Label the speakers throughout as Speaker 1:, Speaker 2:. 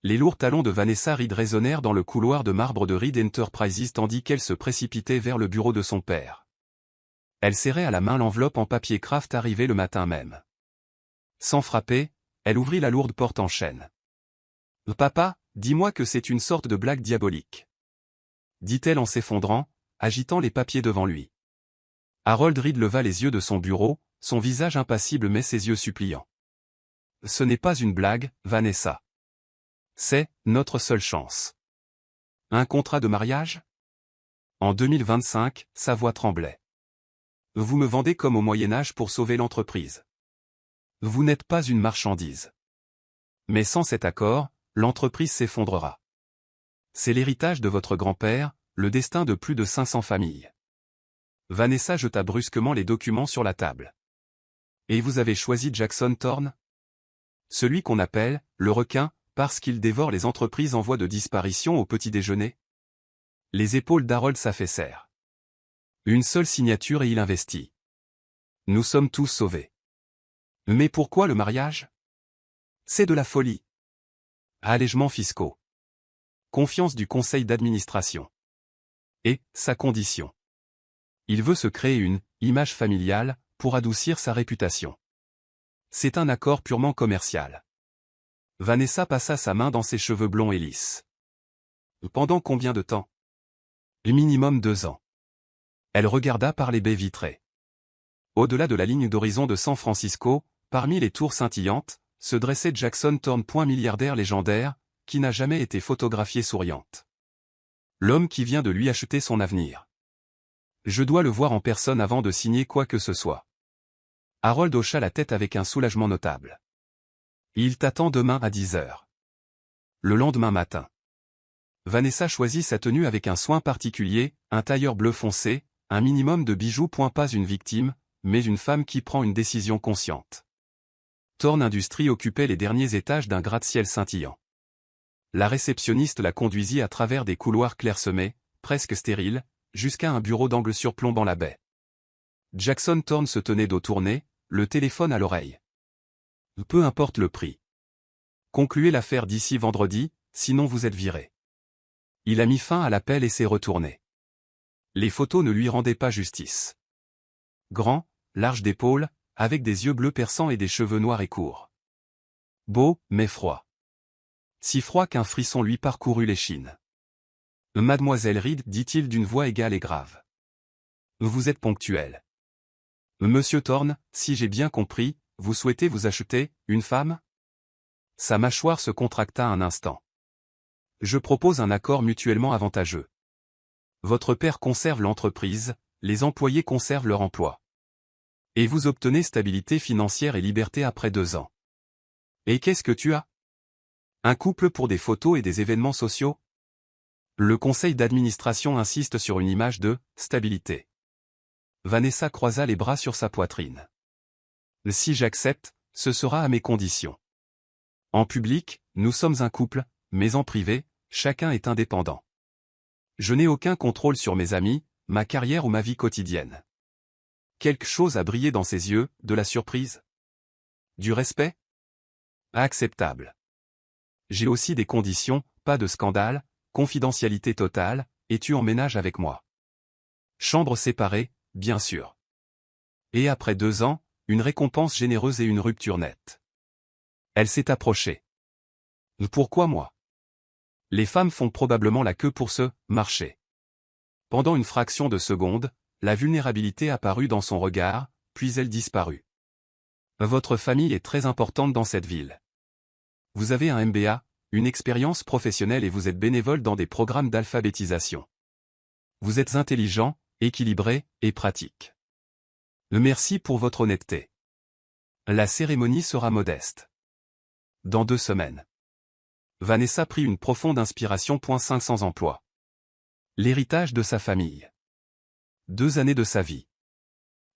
Speaker 1: Les lourds talons de Vanessa Reed résonnèrent dans le couloir de marbre de Reed Enterprises tandis qu'elle se précipitait vers le bureau de son père. Elle serrait à la main l'enveloppe en papier craft arrivée le matin même. Sans frapper, elle ouvrit la lourde porte en chêne. « Papa, dis-moi que c'est une sorte de blague diabolique. » dit-elle en s'effondrant, agitant les papiers devant lui. Harold Reed leva les yeux de son bureau, son visage impassible mais ses yeux suppliants. « Ce n'est pas une blague, Vanessa. C'est notre seule chance. » « Un contrat de mariage ? » En 2025, sa voix tremblait. « Vous me vendez comme au Moyen-Âge pour sauver l'entreprise. Vous n'êtes pas une marchandise. Mais sans cet accord, l'entreprise s'effondrera. C'est l'héritage de votre grand-père, le destin de plus de 500 familles. » Vanessa jeta brusquement les documents sur la table. « Et vous avez choisi Jackson Thorne ? Celui qu'on appelle le requin, parce qu'il dévore les entreprises en voie de disparition au petit déjeuner ?» Les épaules d'Harold s'affaissèrent. Une seule signature et il investit. « Nous sommes tous sauvés. » « Mais pourquoi le mariage ? » ?»« C'est de la folie. » Allègements fiscaux. Confiance du conseil d'administration. Et sa condition. Il veut se créer une image familiale pour adoucir sa réputation. C'est un accord purement commercial. Vanessa passa sa main dans ses cheveux blonds et lisses. Pendant combien de temps ? Minimum 2 ans. Elle regarda par les baies vitrées. Au-delà de la ligne d'horizon de San Francisco, parmi les tours scintillantes, se dressait Jackson Thorne, milliardaire légendaire, qui n'a jamais été photographié souriante. L'homme qui vient de lui acheter son avenir. Je dois le voir en personne avant de signer quoi que ce soit. Harold hocha la tête avec un soulagement notable. Il t'attend demain à 10 heures. Le lendemain matin. Vanessa choisit sa tenue avec un soin particulier, un tailleur bleu foncé, un minimum de bijoux. Pas une victime, mais une femme qui prend une décision consciente. Thorne Industries occupait les derniers étages d'un gratte-ciel scintillant. La réceptionniste la conduisit à travers des couloirs clairsemés, presque stériles, jusqu'à un bureau d'angle surplombant la baie. Jackson Thorne se tenait dos tourné, le téléphone à l'oreille. Peu importe le prix. Concluez l'affaire d'ici vendredi, sinon vous êtes viré. Il a mis fin à l'appel et s'est retourné. Les photos ne lui rendaient pas justice. Grand, large d'épaules, avec des yeux bleus perçants et des cheveux noirs et courts. Beau, mais froid. Si froid qu'un frisson lui parcourut l'échine. « Mademoiselle Reed, dit-il d'une voix égale et grave. Vous êtes ponctuelle. Monsieur Thorne, si j'ai bien compris, vous souhaitez vous acheter une femme ? » Sa mâchoire se contracta un instant. « Je propose un accord mutuellement avantageux. Votre père conserve l'entreprise, les employés conservent leur emploi. Et vous obtenez stabilité financière et liberté après 2 ans. Et qu'est-ce que tu as ? Un couple pour des photos et des événements sociaux ? Le conseil d'administration insiste sur une image de stabilité. » Vanessa croisa les bras sur sa poitrine. « Si j'accepte, ce sera à mes conditions. En public, nous sommes un couple, mais en privé, chacun est indépendant. Je n'ai aucun contrôle sur mes amis, ma carrière ou ma vie quotidienne. » Quelque chose a brillé dans ses yeux, de la surprise. Du respect ? Acceptable. J'ai aussi des conditions, pas de scandale, confidentialité totale, et tu emménages avec moi. Chambre séparée, bien sûr. Et après 2 ans, une récompense généreuse et une rupture nette. Elle s'est approchée. Pourquoi moi ? Les femmes font probablement la queue pour ce marché. Pendant une fraction de seconde, la vulnérabilité apparut dans son regard, puis elle disparut. Votre famille est très importante dans cette ville. Vous avez un MBA, une expérience professionnelle et vous êtes bénévole dans des programmes d'alphabétisation. Vous êtes intelligent, équilibré et pratique. Merci pour votre honnêteté. La cérémonie sera modeste. Dans 2 semaines. Vanessa prit une profonde inspiration. 500 emplois. L'héritage de sa famille. 2 années de sa vie.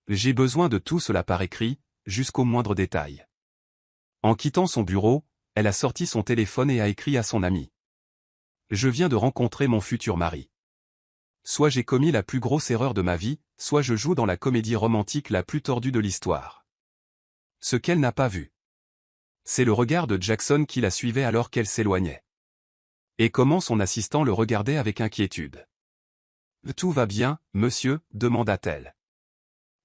Speaker 1: J'ai besoin de tout cela par écrit, jusqu'au moindre détail. En quittant son bureau, elle a sorti son téléphone et a écrit à son ami. Je viens de rencontrer mon futur mari. Soit j'ai commis la plus grosse erreur de ma vie, soit je joue dans la comédie romantique la plus tordue de l'histoire. Ce qu'elle n'a pas vu. C'est le regard de Jackson qui la suivait alors qu'elle s'éloignait. Et comment son assistant le regardait avec inquiétude. « Tout va bien, monsieur ?» demanda-t-elle.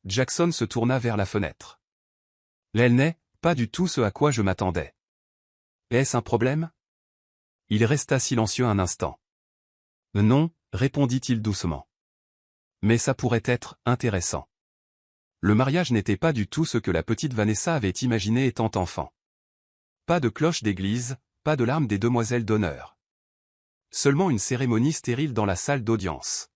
Speaker 1: Jackson se tourna vers la fenêtre. « Elle n'est pas du tout ce à quoi je m'attendais. Est-ce un problème ?» Il resta silencieux un instant. « Non », répondit-il doucement. « Mais ça pourrait être intéressant. » Le mariage n'était pas du tout ce que la petite Vanessa avait imaginé étant enfant. Pas de cloche d'église, pas de larmes des demoiselles d'honneur. Seulement une cérémonie stérile dans la salle d'audience.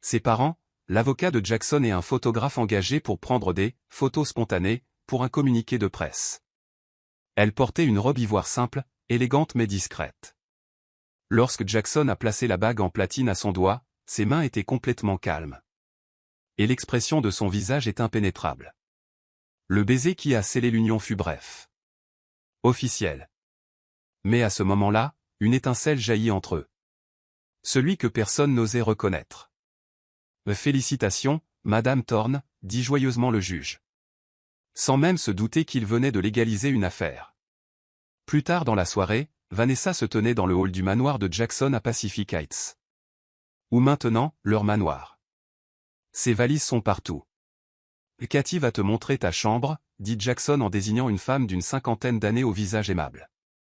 Speaker 1: Ses parents, l'avocat de Jackson et un photographe engagé pour prendre des photos spontanées, pour un communiqué de presse. Elle portait une robe ivoire simple, élégante mais discrète. Lorsque Jackson a placé la bague en platine à son doigt, ses mains étaient complètement calmes. Et l'expression de son visage est impénétrable. Le baiser qui a scellé l'union fut bref. Officiel. Mais à ce moment-là, une étincelle jaillit entre eux. Celui que personne n'osait reconnaître. « Félicitations, Madame Thorne », dit joyeusement le juge. Sans même se douter qu'il venait de légaliser une affaire. Plus tard dans la soirée, Vanessa se tenait dans le hall du manoir de Jackson à Pacific Heights. Ou maintenant, leur manoir. Ses valises sont partout. « Cathy va te montrer ta chambre », dit Jackson en désignant une femme d'une cinquantaine d'années au visage aimable.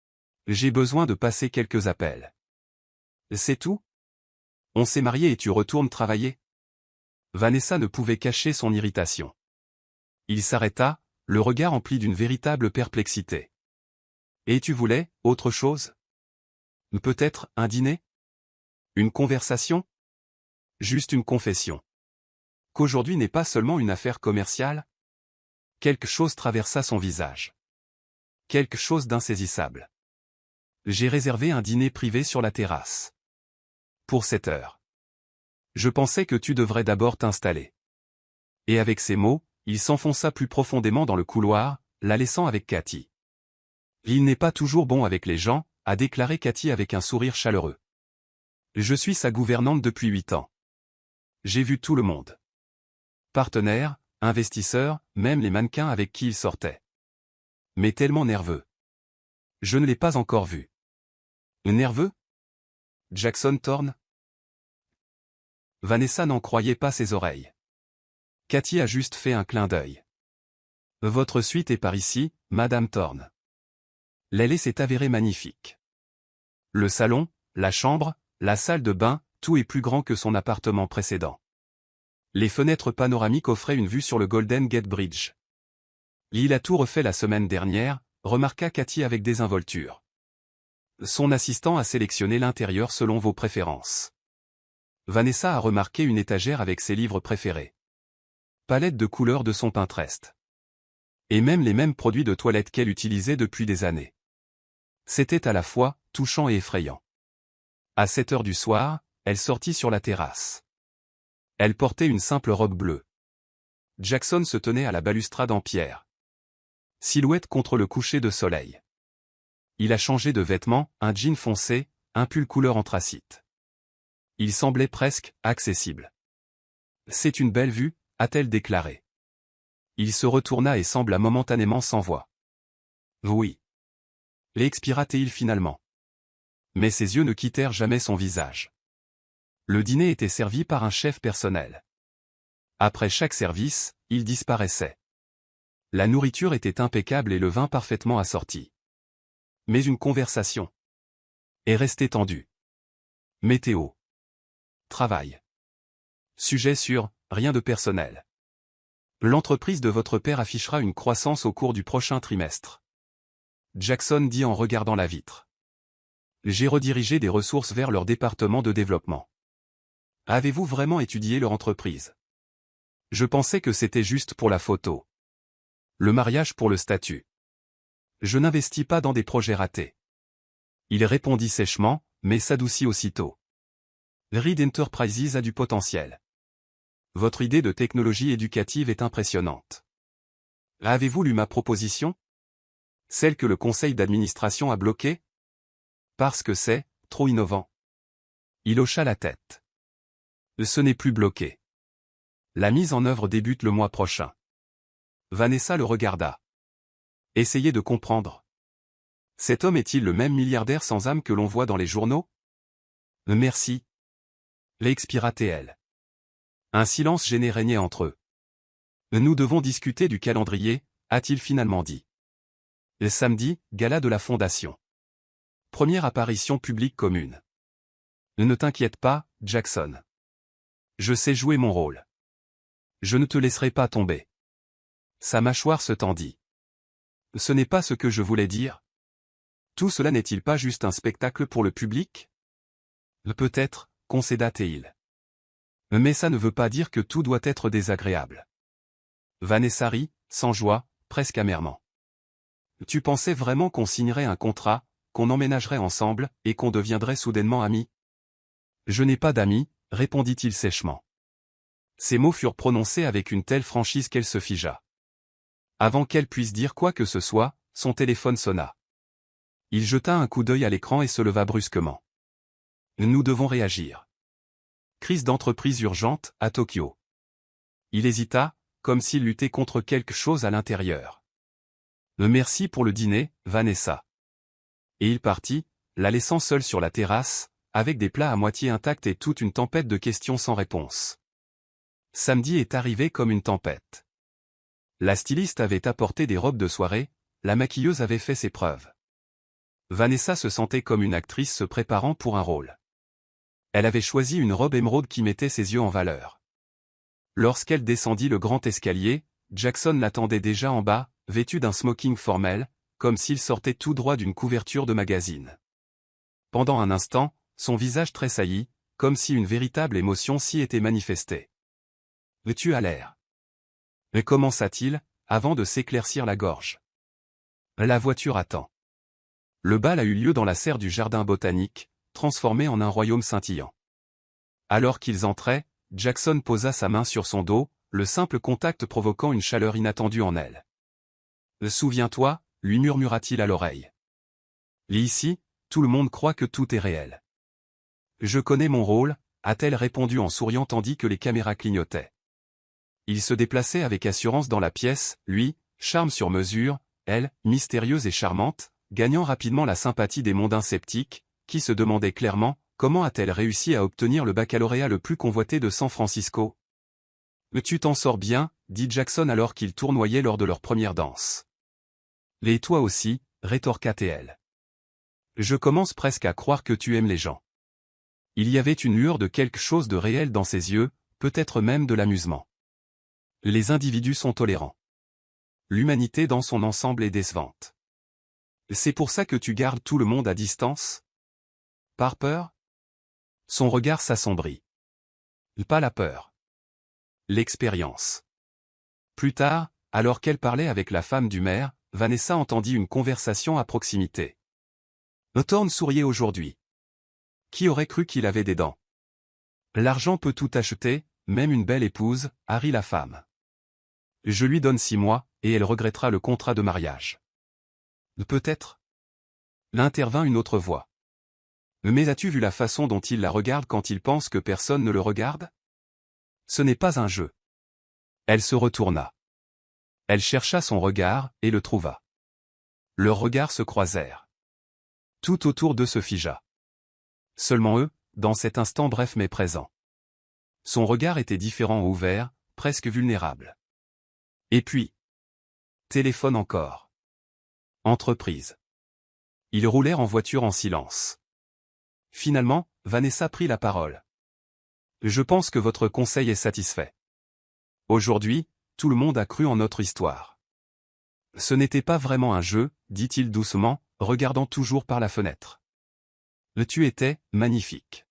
Speaker 1: « J'ai besoin de passer quelques appels. »« C'est tout ? On s'est mariés et tu retournes travailler ?» Vanessa ne pouvait cacher son irritation. Il s'arrêta, le regard empli d'une véritable perplexité. « Et tu voulais, autre chose ? Peut-être, un dîner ? Une conversation ? Juste une confession. Qu'aujourd'hui n'est pas seulement une affaire commerciale ? » Quelque chose traversa son visage. Quelque chose d'insaisissable. « J'ai réservé un dîner privé sur la terrasse. Pour 7 heures. Je pensais que tu devrais d'abord t'installer. » Et avec ces mots, il s'enfonça plus profondément dans le couloir, la laissant avec Cathy. « Il n'est pas toujours bon avec les gens », a déclaré Cathy avec un sourire chaleureux. « Je suis sa gouvernante depuis 8 ans. J'ai vu tout le monde. Partenaires, investisseurs, même les mannequins avec qui il sortait. Mais tellement nerveux. Je ne l'ai pas encore vu. » « Nerveux ? Jackson Thorne ?» Vanessa n'en croyait pas ses oreilles. Cathy a juste fait un clin d'œil. « Votre suite est par ici, Madame Thorne. » L'aile s'est avérée magnifique. Le salon, la chambre, la salle de bain, tout est plus grand que son appartement précédent. Les fenêtres panoramiques offraient une vue sur le Golden Gate Bridge. « Il a tout refait la semaine dernière », remarqua Cathy avec désinvolture. Son assistant a sélectionné l'intérieur selon vos préférences. Vanessa a remarqué une étagère avec ses livres préférés. Palette de couleurs de son Pinterest. Et même les mêmes produits de toilette qu'elle utilisait depuis des années. C'était à la fois touchant et effrayant. À 7 heures du soir, elle sortit sur la terrasse. Elle portait une simple robe bleue. Jackson se tenait à la balustrade en pierre. Silhouette contre le coucher de soleil. Il a changé de vêtements, un jean foncé, un pull couleur anthracite. Il semblait presque accessible. « C'est une belle vue », a-t-elle déclaré. Il se retourna et sembla momentanément sans voix. « Oui. » Expira-t-il finalement. Mais ses yeux ne quittèrent jamais son visage. Le dîner était servi par un chef personnel. Après chaque service, il disparaissait. La nourriture était impeccable et le vin parfaitement assorti. Mais une conversation est restée tendue. Météo. Travail. Sujet sur « Rien de personnel. » L'entreprise de votre père affichera une croissance au cours du prochain trimestre. Jackson dit en regardant la vitre. J'ai redirigé des ressources vers leur département de développement. Avez-vous vraiment étudié leur entreprise? Je pensais que c'était juste pour la photo. Le mariage pour le statut. Je n'investis pas dans des projets ratés. Il répondit sèchement, mais s'adoucit aussitôt. Reed Enterprises a du potentiel. Votre idée de technologie éducative est impressionnante. Avez-vous lu ma proposition? Celle que le conseil d'administration a bloquée? Parce que c'est trop innovant. Il hocha la tête. Ce n'est plus bloqué. La mise en œuvre débute le mois prochain. Vanessa le regarda. Essayez de comprendre. Cet homme est-il le même milliardaire sans âme que l'on voit dans les journaux? Merci. L'expira-t-elle. Un silence gêné régnait entre eux. Nous devons discuter du calendrier, a-t-il finalement dit. Le samedi, gala de la Fondation. Première apparition publique commune. Ne t'inquiète pas, Jackson. Je sais jouer mon rôle. Je ne te laisserai pas tomber. Sa mâchoire se tendit. Ce n'est pas ce que je voulais dire. Tout cela n'est-il pas juste un spectacle pour le public? Peut-être, concéda-t-il. Mais ça ne veut pas dire que tout doit être désagréable. Vanessa rit, sans joie, presque amèrement. Tu pensais vraiment qu'on signerait un contrat, qu'on emménagerait ensemble, et qu'on deviendrait soudainement amis? Je n'ai pas d'amis, répondit-il sèchement. Ces mots furent prononcés avec une telle franchise qu'elle se figea. Avant qu'elle puisse dire quoi que ce soit, son téléphone sonna. Il jeta un coup d'œil à l'écran et se leva brusquement. Nous devons réagir. Crise d'entreprise urgente, à Tokyo. Il hésita, comme s'il luttait contre quelque chose à l'intérieur. Merci pour le dîner, Vanessa. Et il partit, la laissant seule sur la terrasse, avec des plats à moitié intacts et toute une tempête de questions sans réponse. Samedi est arrivé comme une tempête. La styliste avait apporté des robes de soirée, la maquilleuse avait fait ses preuves. Vanessa se sentait comme une actrice se préparant pour un rôle. Elle avait choisi une robe émeraude qui mettait ses yeux en valeur. Lorsqu'elle descendit le grand escalier, Jackson l'attendait déjà en bas, vêtu d'un smoking formel, comme s'il sortait tout droit d'une couverture de magazine. Pendant un instant, son visage tressaillit, comme si une véritable émotion s'y était manifestée. « Tu as l'air. » commença-t-il, avant de s'éclaircir la gorge. La voiture attend. Le bal a eu lieu dans la serre du jardin botanique, transformé en un royaume scintillant. Alors qu'ils entraient, Jackson posa sa main sur son dos, le simple contact provoquant une chaleur inattendue en elle. « Souviens-toi, lui murmura-t-il à l'oreille. Ici, tout le monde croit que tout est réel. Je connais mon rôle, a-t-elle répondu en souriant tandis que les caméras clignotaient. Il se déplaçait avec assurance dans la pièce, lui, charme sur mesure, elle, mystérieuse et charmante, gagnant rapidement la sympathie des mondains sceptiques, qui se demandaient clairement, comment a-t-elle réussi à obtenir le baccalauréat le plus convoité de San Francisco? Tu t'en sors bien, dit Jackson alors qu'ils tournoyaient lors de leur première danse. Et toi aussi, rétorqua-t-elle. Je commence presque à croire que tu aimes les gens. Il y avait une lueur de quelque chose de réel dans ses yeux, peut-être même de l'amusement. Les individus sont tolérants. L'humanité dans son ensemble est décevante. C'est pour ça que tu gardes tout le monde à distance? Par peur? Son regard s'assombrit. Pas la peur. L'expérience. Plus tard, alors qu'elle parlait avec la femme du maire, Vanessa entendit une conversation à proximité. Thorne souriait aujourd'hui. Qui aurait cru qu'il avait des dents? L'argent peut tout acheter, même une belle épouse, a ri la femme. Je lui donne 6 mois, et elle regrettera le contrat de mariage. Peut-être. L'intervint une autre voix. Mais as-tu vu la façon dont il la regarde quand il pense que personne ne le regarde? Ce n'est pas un jeu. Elle se retourna. Elle chercha son regard, et le trouva. Leurs regards se croisèrent. Tout autour d'eux se figea. Seulement eux, dans cet instant bref mais présent. Son regard était différent, ouvert, presque vulnérable. Et puis. Téléphone encore. Entreprise. Ils roulèrent en voiture en silence. Finalement, Vanessa prit la parole. Je pense que votre conseil est satisfait. Aujourd'hui, tout le monde a cru en notre histoire. Ce n'était pas vraiment un jeu, dit-il doucement, regardant toujours par la fenêtre. Tu étais magnifique.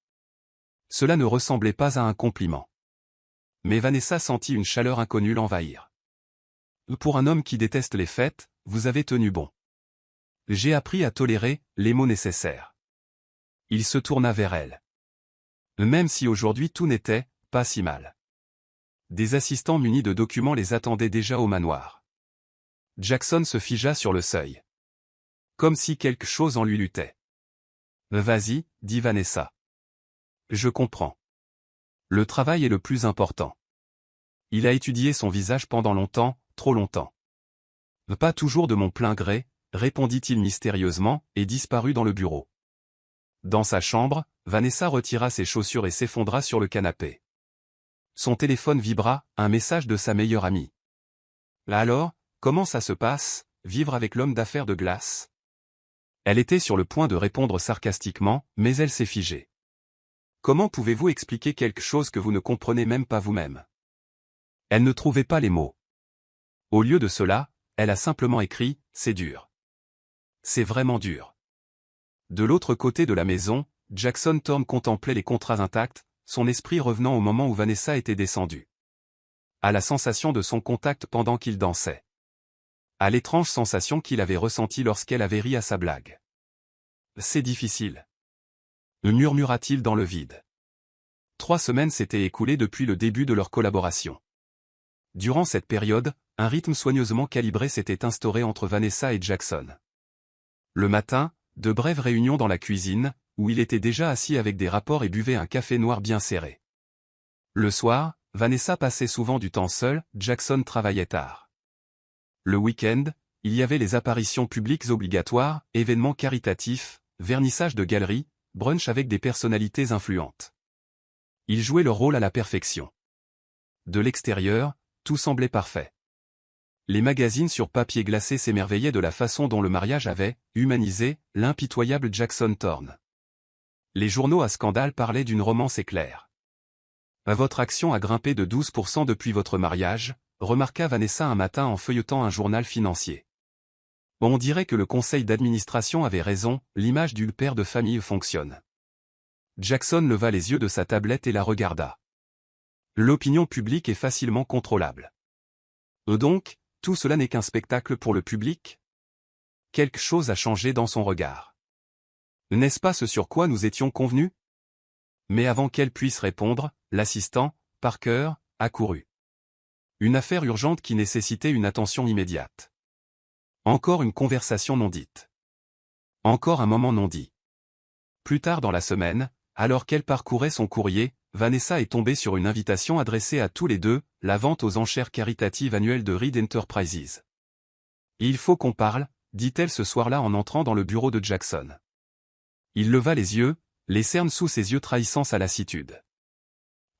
Speaker 1: Cela ne ressemblait pas à un compliment. Mais Vanessa sentit une chaleur inconnue l'envahir. Pour un homme qui déteste les fêtes, vous avez tenu bon. J'ai appris à tolérer les mots nécessaires. Il se tourna vers elle. Même si aujourd'hui tout n'était pas si mal. Des assistants munis de documents les attendaient déjà au manoir. Jackson se figea sur le seuil. Comme si quelque chose en lui luttait. Vas-y, dit Vanessa. Je comprends. Le travail est le plus important. Il a étudié son visage pendant longtemps, trop longtemps. Pas toujours de mon plein gré, répondit-il mystérieusement, et disparut dans le bureau. Dans sa chambre, Vanessa retira ses chaussures et s'effondra sur le canapé. Son téléphone vibra, un message de sa meilleure amie. Là alors, comment ça se passe, vivre avec l'homme d'affaires de glace? Elle était sur le point de répondre sarcastiquement, mais elle s'est figée. Comment pouvez-vous expliquer quelque chose que vous ne comprenez même pas vous-même? Elle ne trouvait pas les mots. Au lieu de cela, elle a simplement écrit « C'est dur. C'est vraiment dur. » De l'autre côté de la maison, Jackson Thorne contemplait les contrats intacts, son esprit revenant au moment où Vanessa était descendue. À la sensation de son contact pendant qu'il dansait. À l'étrange sensation qu'il avait ressentie lorsqu'elle avait ri à sa blague. « C'est difficile. » murmura-t-il dans le vide. 3 semaines s'étaient écoulées depuis le début de leur collaboration. Durant cette période, un rythme soigneusement calibré s'était instauré entre Vanessa et Jackson. Le matin, de brèves réunions dans la cuisine, où il était déjà assis avec des rapports et buvait un café noir bien serré. Le soir, Vanessa passait souvent du temps seul, Jackson travaillait tard. Le week-end, il y avait les apparitions publiques obligatoires, événements caritatifs, vernissage de galeries, brunch avec des personnalités influentes. Ils jouaient leur rôle à la perfection. De l'extérieur, tout semblait parfait. Les magazines sur papier glacé s'émerveillaient de la façon dont le mariage avait humanisé l'impitoyable Jackson Thorne. Les journaux à scandale parlaient d'une romance éclair. Votre action a grimpé de 12% depuis votre mariage, remarqua Vanessa un matin en feuilletant un journal financier. On dirait que le conseil d'administration avait raison, l'image du père de famille fonctionne. Jackson leva les yeux de sa tablette et la regarda. L'opinion publique est facilement contrôlable. Donc, tout cela n'est qu'un spectacle pour le public? Quelque chose a changé dans son regard. N'est-ce pas ce sur quoi nous étions convenus? Mais avant qu'elle puisse répondre, l'assistant, Parker, accourut. Une affaire urgente qui nécessitait une attention immédiate. Encore une conversation non dite. Encore un moment non dit. Plus tard dans la semaine, alors qu'elle parcourait son courrier, Vanessa est tombée sur une invitation adressée à tous les deux, la vente aux enchères caritatives annuelles de Reed Enterprises. Il faut qu'on parle, dit-elle ce soir-là en entrant dans le bureau de Jackson. Il leva les yeux, les cernes sous ses yeux trahissant sa lassitude.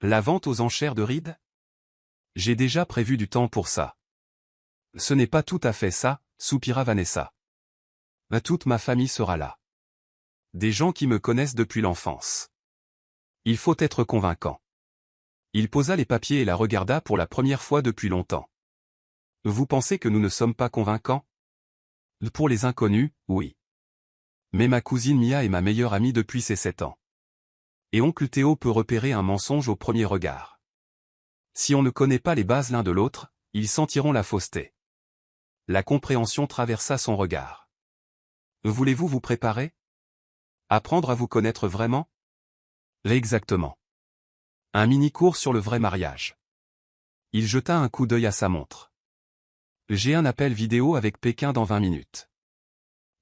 Speaker 1: La vente aux enchères de Reed? J'ai déjà prévu du temps pour ça. Ce n'est pas tout à fait ça, soupira Vanessa. Toute ma famille sera là. Des gens qui me connaissent depuis l'enfance. Il faut être convaincant. Il posa les papiers et la regarda pour la première fois depuis longtemps. Vous pensez que nous ne sommes pas convaincants? Pour les inconnus, oui. Mais ma cousine Mia est ma meilleure amie depuis ses 7 ans. Et oncle Théo peut repérer un mensonge au premier regard. Si on ne connaît pas les bases l'un de l'autre, ils sentiront la fausseté. La compréhension traversa son regard. Voulez-vous vous préparer? Apprendre à vous connaître vraiment? Exactement. Un mini-cours sur le vrai mariage. Il jeta un coup d'œil à sa montre. J'ai un appel vidéo avec Pékin dans 20 minutes.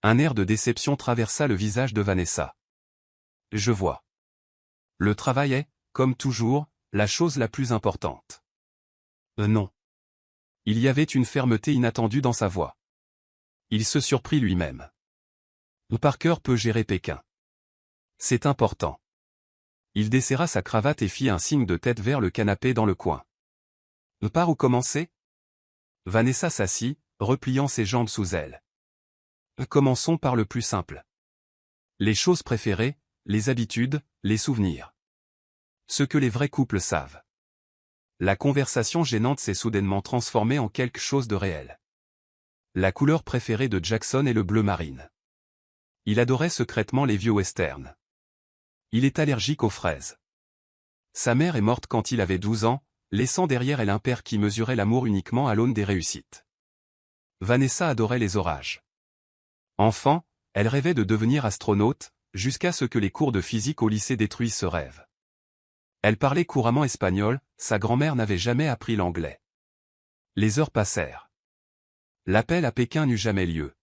Speaker 1: Un air de déception traversa le visage de Vanessa. Je vois. Le travail est, comme toujours, la chose la plus importante. Non. Il y avait une fermeté inattendue dans sa voix. Il se surprit lui-même. Parker peut gérer Pékin. C'est important. Il desserra sa cravate et fit un signe de tête vers le canapé dans le coin. Par où commencer? Vanessa s'assit, repliant ses jambes sous elle. Commençons par le plus simple. Les choses préférées, les habitudes, les souvenirs. Ce que les vrais couples savent. La conversation gênante s'est soudainement transformée en quelque chose de réel. La couleur préférée de Jackson est le bleu marine. Il adorait secrètement les vieux westerns. Il est allergique aux fraises. Sa mère est morte quand il avait 12 ans, laissant derrière elle un père qui mesurait l'amour uniquement à l'aune des réussites. Vanessa adorait les orages. Enfant, elle rêvait de devenir astronaute, jusqu'à ce que les cours de physique au lycée détruisent ce rêve. Elle parlait couramment espagnol, sa grand-mère n'avait jamais appris l'anglais. Les heures passèrent. L'appel à Pékin n'eut jamais lieu.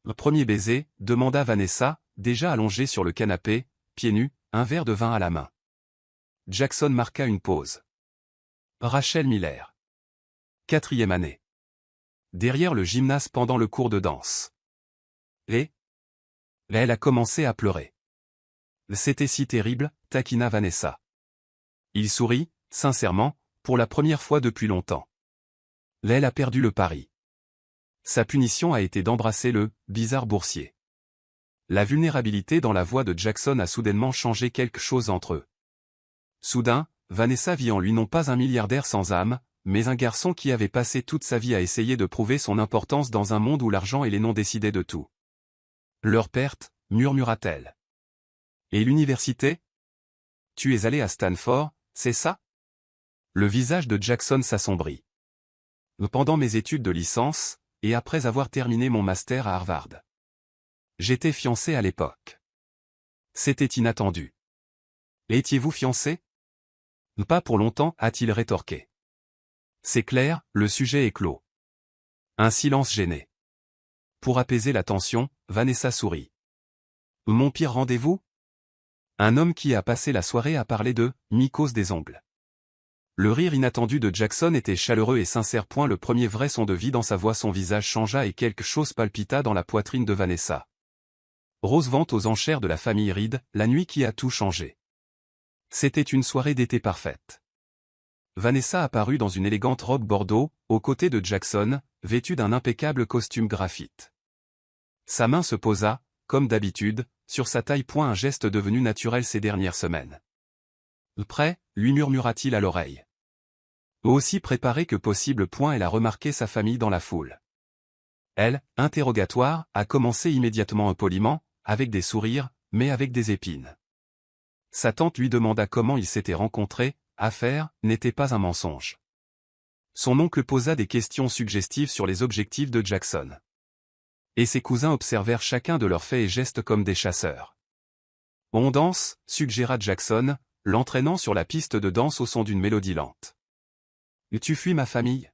Speaker 1: Le premier baiser, demanda Vanessa, déjà allongée sur le canapé, pieds nus, un verre de vin à la main. Jackson marqua une pause. Rachel Miller. 4e année. Derrière le gymnase pendant le cours de danse. Et elle a commencé à pleurer. C'était si terrible, taquina Vanessa. Il sourit, sincèrement, pour la première fois depuis longtemps. Elle a perdu le pari. Sa punition a été d'embrasser le bizarre boursier. La vulnérabilité dans la voix de Jackson a soudainement changé quelque chose entre eux. Soudain, Vanessa vit en lui non pas un milliardaire sans âme, mais un garçon qui avait passé toute sa vie à essayer de prouver son importance dans un monde où l'argent et les noms décidaient de tout. Leur perte, murmura-t-elle. Et l'université? Tu es allé à Stanford, c'est ça? Le visage de Jackson s'assombrit. Pendant mes études de licence, et après avoir terminé mon master à Harvard. J'étais fiancé à l'époque. C'était inattendu. Étiez-vous fiancé? Pas pour longtemps, a-t-il rétorqué. C'est clair, le sujet est clos. Un silence gêné. Pour apaiser la tension, Vanessa sourit. Mon pire rendez-vous? Un homme qui a passé la soirée à parler de mycose des ongles. Le rire inattendu de Jackson était chaleureux et sincère. Le premier vrai son de vie dans sa voix, son visage changea et quelque chose palpita dans la poitrine de Vanessa. Rose vente aux enchères de la famille Reed, la nuit qui a tout changé. C'était une soirée d'été parfaite. Vanessa apparut dans une élégante robe bordeaux, aux côtés de Jackson, vêtue d'un impeccable costume graphite. Sa main se posa, comme d'habitude, sur sa taille. Un geste devenu naturel ces dernières semaines. Prêt, lui murmura-t-il à l'oreille. Aussi préparé que possible. Elle a remarqué sa famille dans la foule. Elle, interrogatoire, a commencé immédiatement poliment, avec des sourires, mais avec des épines. Sa tante lui demanda comment ils s'étaient rencontrés. Affaire n'était pas un mensonge. Son oncle posa des questions suggestives sur les objectifs de Jackson. Et ses cousins observèrent chacun de leurs faits et gestes comme des chasseurs. On danse, suggéra Jackson, l'entraînant sur la piste de danse au son d'une mélodie lente. Tu fuis ma famille?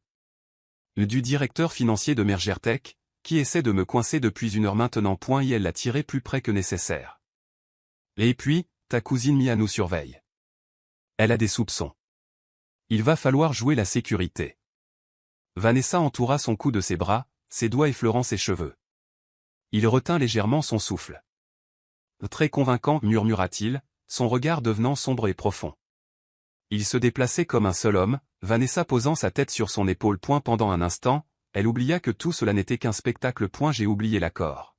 Speaker 1: Du directeur financier de Mergertech, qui essaie de me coincer depuis 1 heure maintenant. Et elle l'a tiré plus près que nécessaire. Et puis, ta cousine Mia nous surveille. Elle a des soupçons. Il va falloir jouer la sécurité. Vanessa entoura son cou de ses bras, ses doigts effleurant ses cheveux. Il retint légèrement son souffle. Très convaincant, murmura-t-il, son regard devenant sombre et profond. Il se déplaçait comme un seul homme, Vanessa posant sa tête sur son épaule. Pendant un instant, elle oublia que tout cela n'était qu'un spectacle. J'ai oublié l'accord.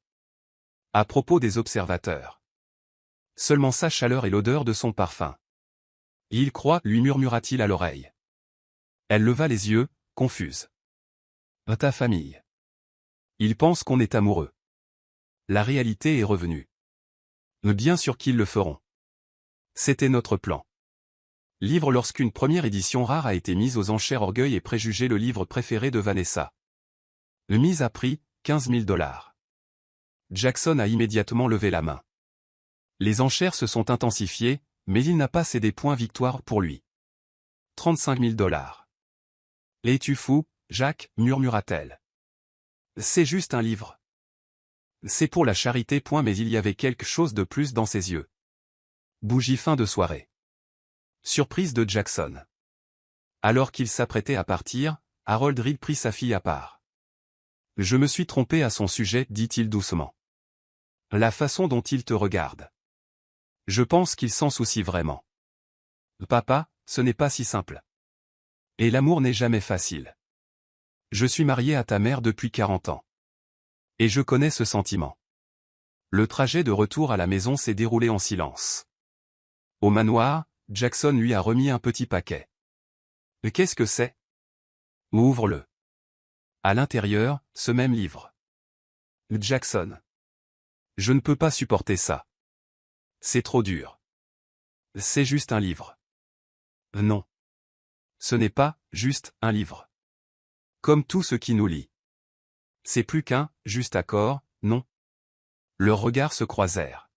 Speaker 1: À propos des observateurs. Seulement sa chaleur et l'odeur de son parfum. Il croit, lui murmura-t-il à l'oreille. Elle leva les yeux, confuse. Ta famille. Ils pensent qu'on est amoureux. La réalité est revenue. Bien sûr qu'ils le feront. C'était notre plan. Livre. Lorsqu'une première édition rare a été mise aux enchères, Orgueil et préjugés, le livre préféré de Vanessa. Le mise à prix, $15 000. Jackson a immédiatement levé la main. Les enchères se sont intensifiées, mais il n'a pas cédé. Victoire pour lui. $35 000. Es-tu fou, Jacques, murmura-t-elle. C'est juste un livre. C'est pour la charité. Mais il y avait quelque chose de plus dans ses yeux. Bougie. Fin de soirée. Surprise de Jackson. Alors qu'il s'apprêtait à partir, Harold Reed prit sa fille à part. Je me suis trompé à son sujet, dit-il doucement. La façon dont il te regarde. Je pense qu'il s'en soucie vraiment. Papa, ce n'est pas si simple. Et l'amour n'est jamais facile. Je suis marié à ta mère depuis 40 ans. Et je connais ce sentiment. Le trajet de retour à la maison s'est déroulé en silence. Au manoir, Jackson lui a remis un petit paquet. Qu'est-ce que c'est? Ouvre-le. À l'intérieur, ce même livre. Jackson. Je ne peux pas supporter ça. C'est trop dur. C'est juste un livre. Non. Ce n'est pas, juste, un livre. Comme tout ce qui nous lie. C'est plus qu'un, juste accord, non? Leurs regards se croisèrent.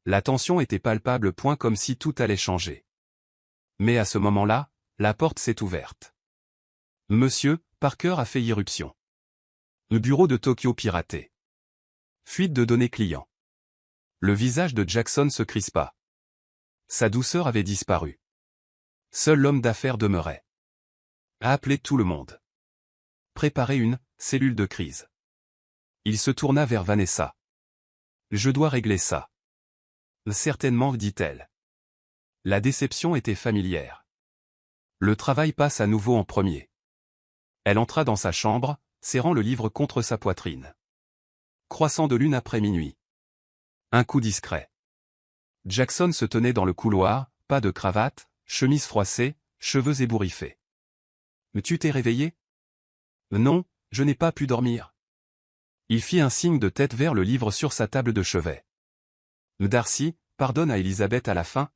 Speaker 1: La tension était palpable. Comme si tout allait changer. Mais à ce moment-là, la porte s'est ouverte. Monsieur Parker a fait irruption. Le bureau de Tokyo piraté. Fuite de données clients. Le visage de Jackson se crispa. Sa douceur avait disparu. Seul l'homme d'affaires demeurait. A appelé tout le monde. Préparer une cellule de crise. Il se tourna vers Vanessa. Je dois régler ça. Certainement, dit-elle. La déception était familière. Le travail passe à nouveau en premier. Elle entra dans sa chambre, serrant le livre contre sa poitrine. Croissant de lune après minuit. Un coup discret. Jackson se tenait dans le couloir, pas de cravate, chemise froissée, cheveux ébouriffés. Tu t'es réveillé? Non, je n'ai pas pu dormir. Il fit un signe de tête vers le livre sur sa table de chevet. Darcy, pardonne à Elizabeth à la fin.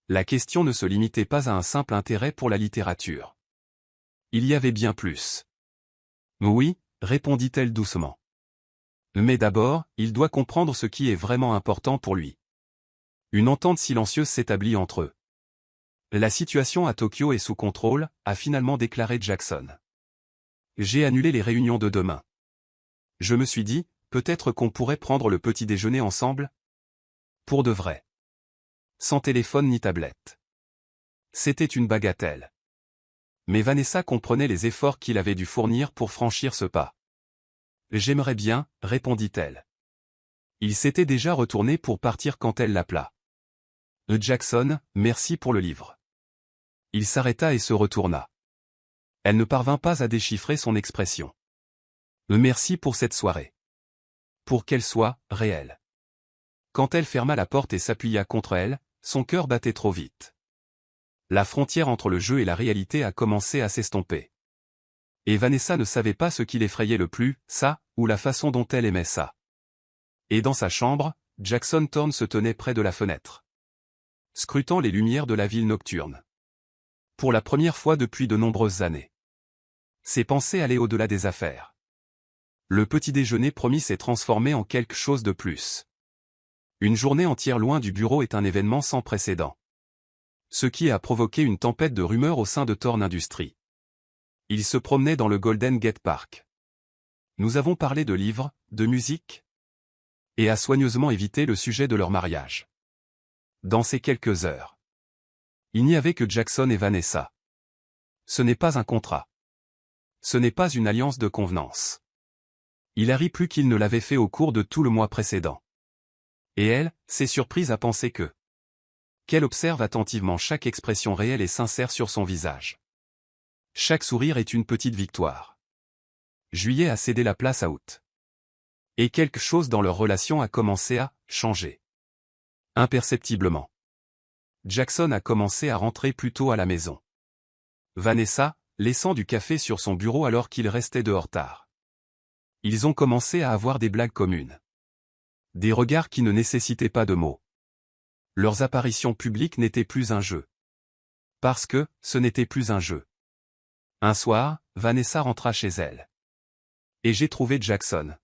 Speaker 1: La question ne se limitait pas à un simple intérêt pour la littérature. Il y avait bien plus. Oui, répondit-elle doucement. Mais d'abord, il doit comprendre ce qui est vraiment important pour lui. Une entente silencieuse s'établit entre eux. La situation à Tokyo est sous contrôle, a finalement déclaré Jackson. J'ai annulé les réunions de demain. Je me suis dit, peut-être qu'on pourrait prendre le petit déjeuner ensemble? Pour de vrai. Sans téléphone ni tablette. C'était une bagatelle. Mais Vanessa comprenait les efforts qu'il avait dû fournir pour franchir ce pas. J'aimerais bien, répondit-elle. Il s'était déjà retourné pour partir quand elle l'appela. Jackson, merci pour le livre. Il s'arrêta et se retourna. Elle ne parvint pas à déchiffrer son expression. Merci pour cette soirée. Pour qu'elle soit réelle. Quand elle ferma la porte et s'appuya contre elle, son cœur battait trop vite. La frontière entre le jeu et la réalité a commencé à s'estomper. Et Vanessa ne savait pas ce qui l'effrayait le plus, ça, ou la façon dont elle aimait ça. Et dans sa chambre, Jackson Thorne se tenait près de la fenêtre, scrutant les lumières de la ville nocturne. Pour la première fois depuis de nombreuses années. Ses pensées allaient au-delà des affaires. Le petit déjeuner promis s'est transformé en quelque chose de plus. Une journée entière loin du bureau est un événement sans précédent. Ce qui a provoqué une tempête de rumeurs au sein de Thorne Industries. Il se promenait dans le Golden Gate Park. Nous avons parlé de livres, de musique, et a soigneusement évité le sujet de leur mariage. Dans ces quelques heures, il n'y avait que Jackson et Vanessa. Ce n'est pas un contrat. Ce n'est pas une alliance de convenance. Il a ri plus qu'il ne l'avait fait au cours de tout le mois précédent. Et elle, s'est surprise à penser qu'elle observe attentivement chaque expression réelle et sincère sur son visage. Chaque sourire est une petite victoire. Juillet a cédé la place à août. Et quelque chose dans leur relation a commencé à changer. Imperceptiblement. Jackson a commencé à rentrer plus tôt à la maison. Vanessa, laissant du café sur son bureau alors qu'il restait dehors tard. Ils ont commencé à avoir des blagues communes. Des regards qui ne nécessitaient pas de mots. Leurs apparitions publiques n'étaient plus un jeu. Parce que, ce n'était plus un jeu. Un soir, Vanessa rentra chez elle. Et j'ai trouvé Jackson.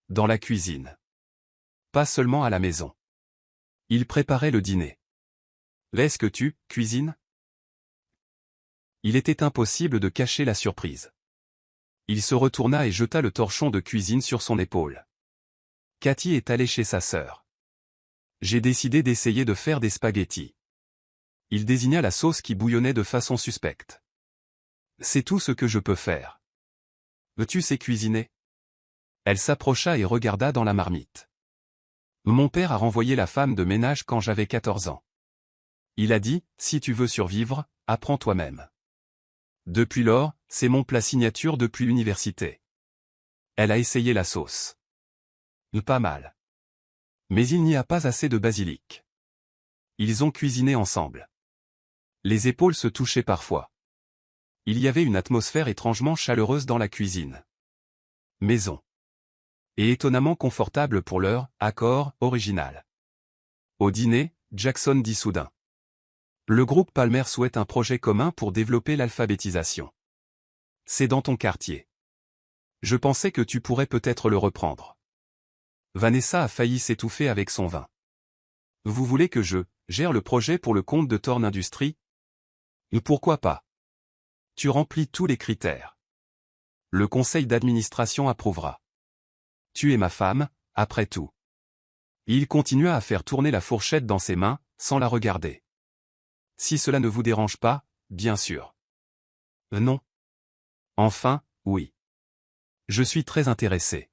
Speaker 1: Dans la cuisine. Pas seulement à la maison. Il préparait le dîner. Est-ce que tu cuisines? Il était impossible de cacher la surprise. Il se retourna et jeta le torchon de cuisine sur son épaule. Cathy est allée chez sa sœur. J'ai décidé d'essayer de faire des spaghettis. Il désigna la sauce qui bouillonnait de façon suspecte. C'est tout ce que je peux faire. Tu sais cuisiner? Elle s'approcha et regarda dans la marmite. Mon père a renvoyé la femme de ménage quand j'avais 14 ans. Il a dit, si tu veux survivre, apprends toi-même. Depuis lors, c'est mon plat signature depuis l'université. Elle a essayé la sauce. Pas mal. Mais il n'y a pas assez de basilic. Ils ont cuisiné ensemble. Les épaules se touchaient parfois. Il y avait une atmosphère étrangement chaleureuse dans la cuisine. Maison. Et étonnamment confortable pour leur accord original. Au dîner, Jackson dit soudain. Le groupe Palmer souhaite un projet commun pour développer l'alphabétisation. C'est dans ton quartier. Je pensais que tu pourrais peut-être le reprendre. Vanessa a failli s'étouffer avec son vin. Vous voulez que je gère le projet pour le compte de Thorne Industries? Pourquoi pas? Tu remplis tous les critères. Le conseil d'administration approuvera. Tu es ma femme, après tout. Il continua à faire tourner la fourchette dans ses mains, sans la regarder. Si cela ne vous dérange pas, bien sûr. Non. Enfin, oui. Je suis très intéressé.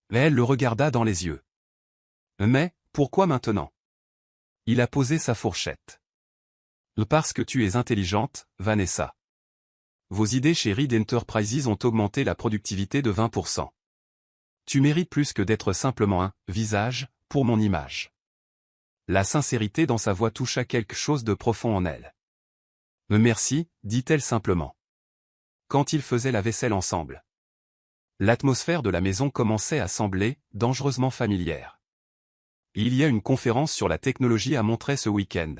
Speaker 1: Mais elle le regarda dans les yeux. Mais, pourquoi maintenant? Il a posé sa fourchette. Parce que tu es intelligente, Vanessa. Vos idées chez Reed Enterprises ont augmenté la productivité de 20%. Tu mérites plus que d'être simplement un visage pour mon image. La sincérité dans sa voix toucha quelque chose de profond en elle. Merci, dit-elle simplement. Quand ils faisaient la vaisselle ensemble. L'atmosphère de la maison commençait à sembler dangereusement familière. Il y a une conférence sur la technologie à montrer ce week-end.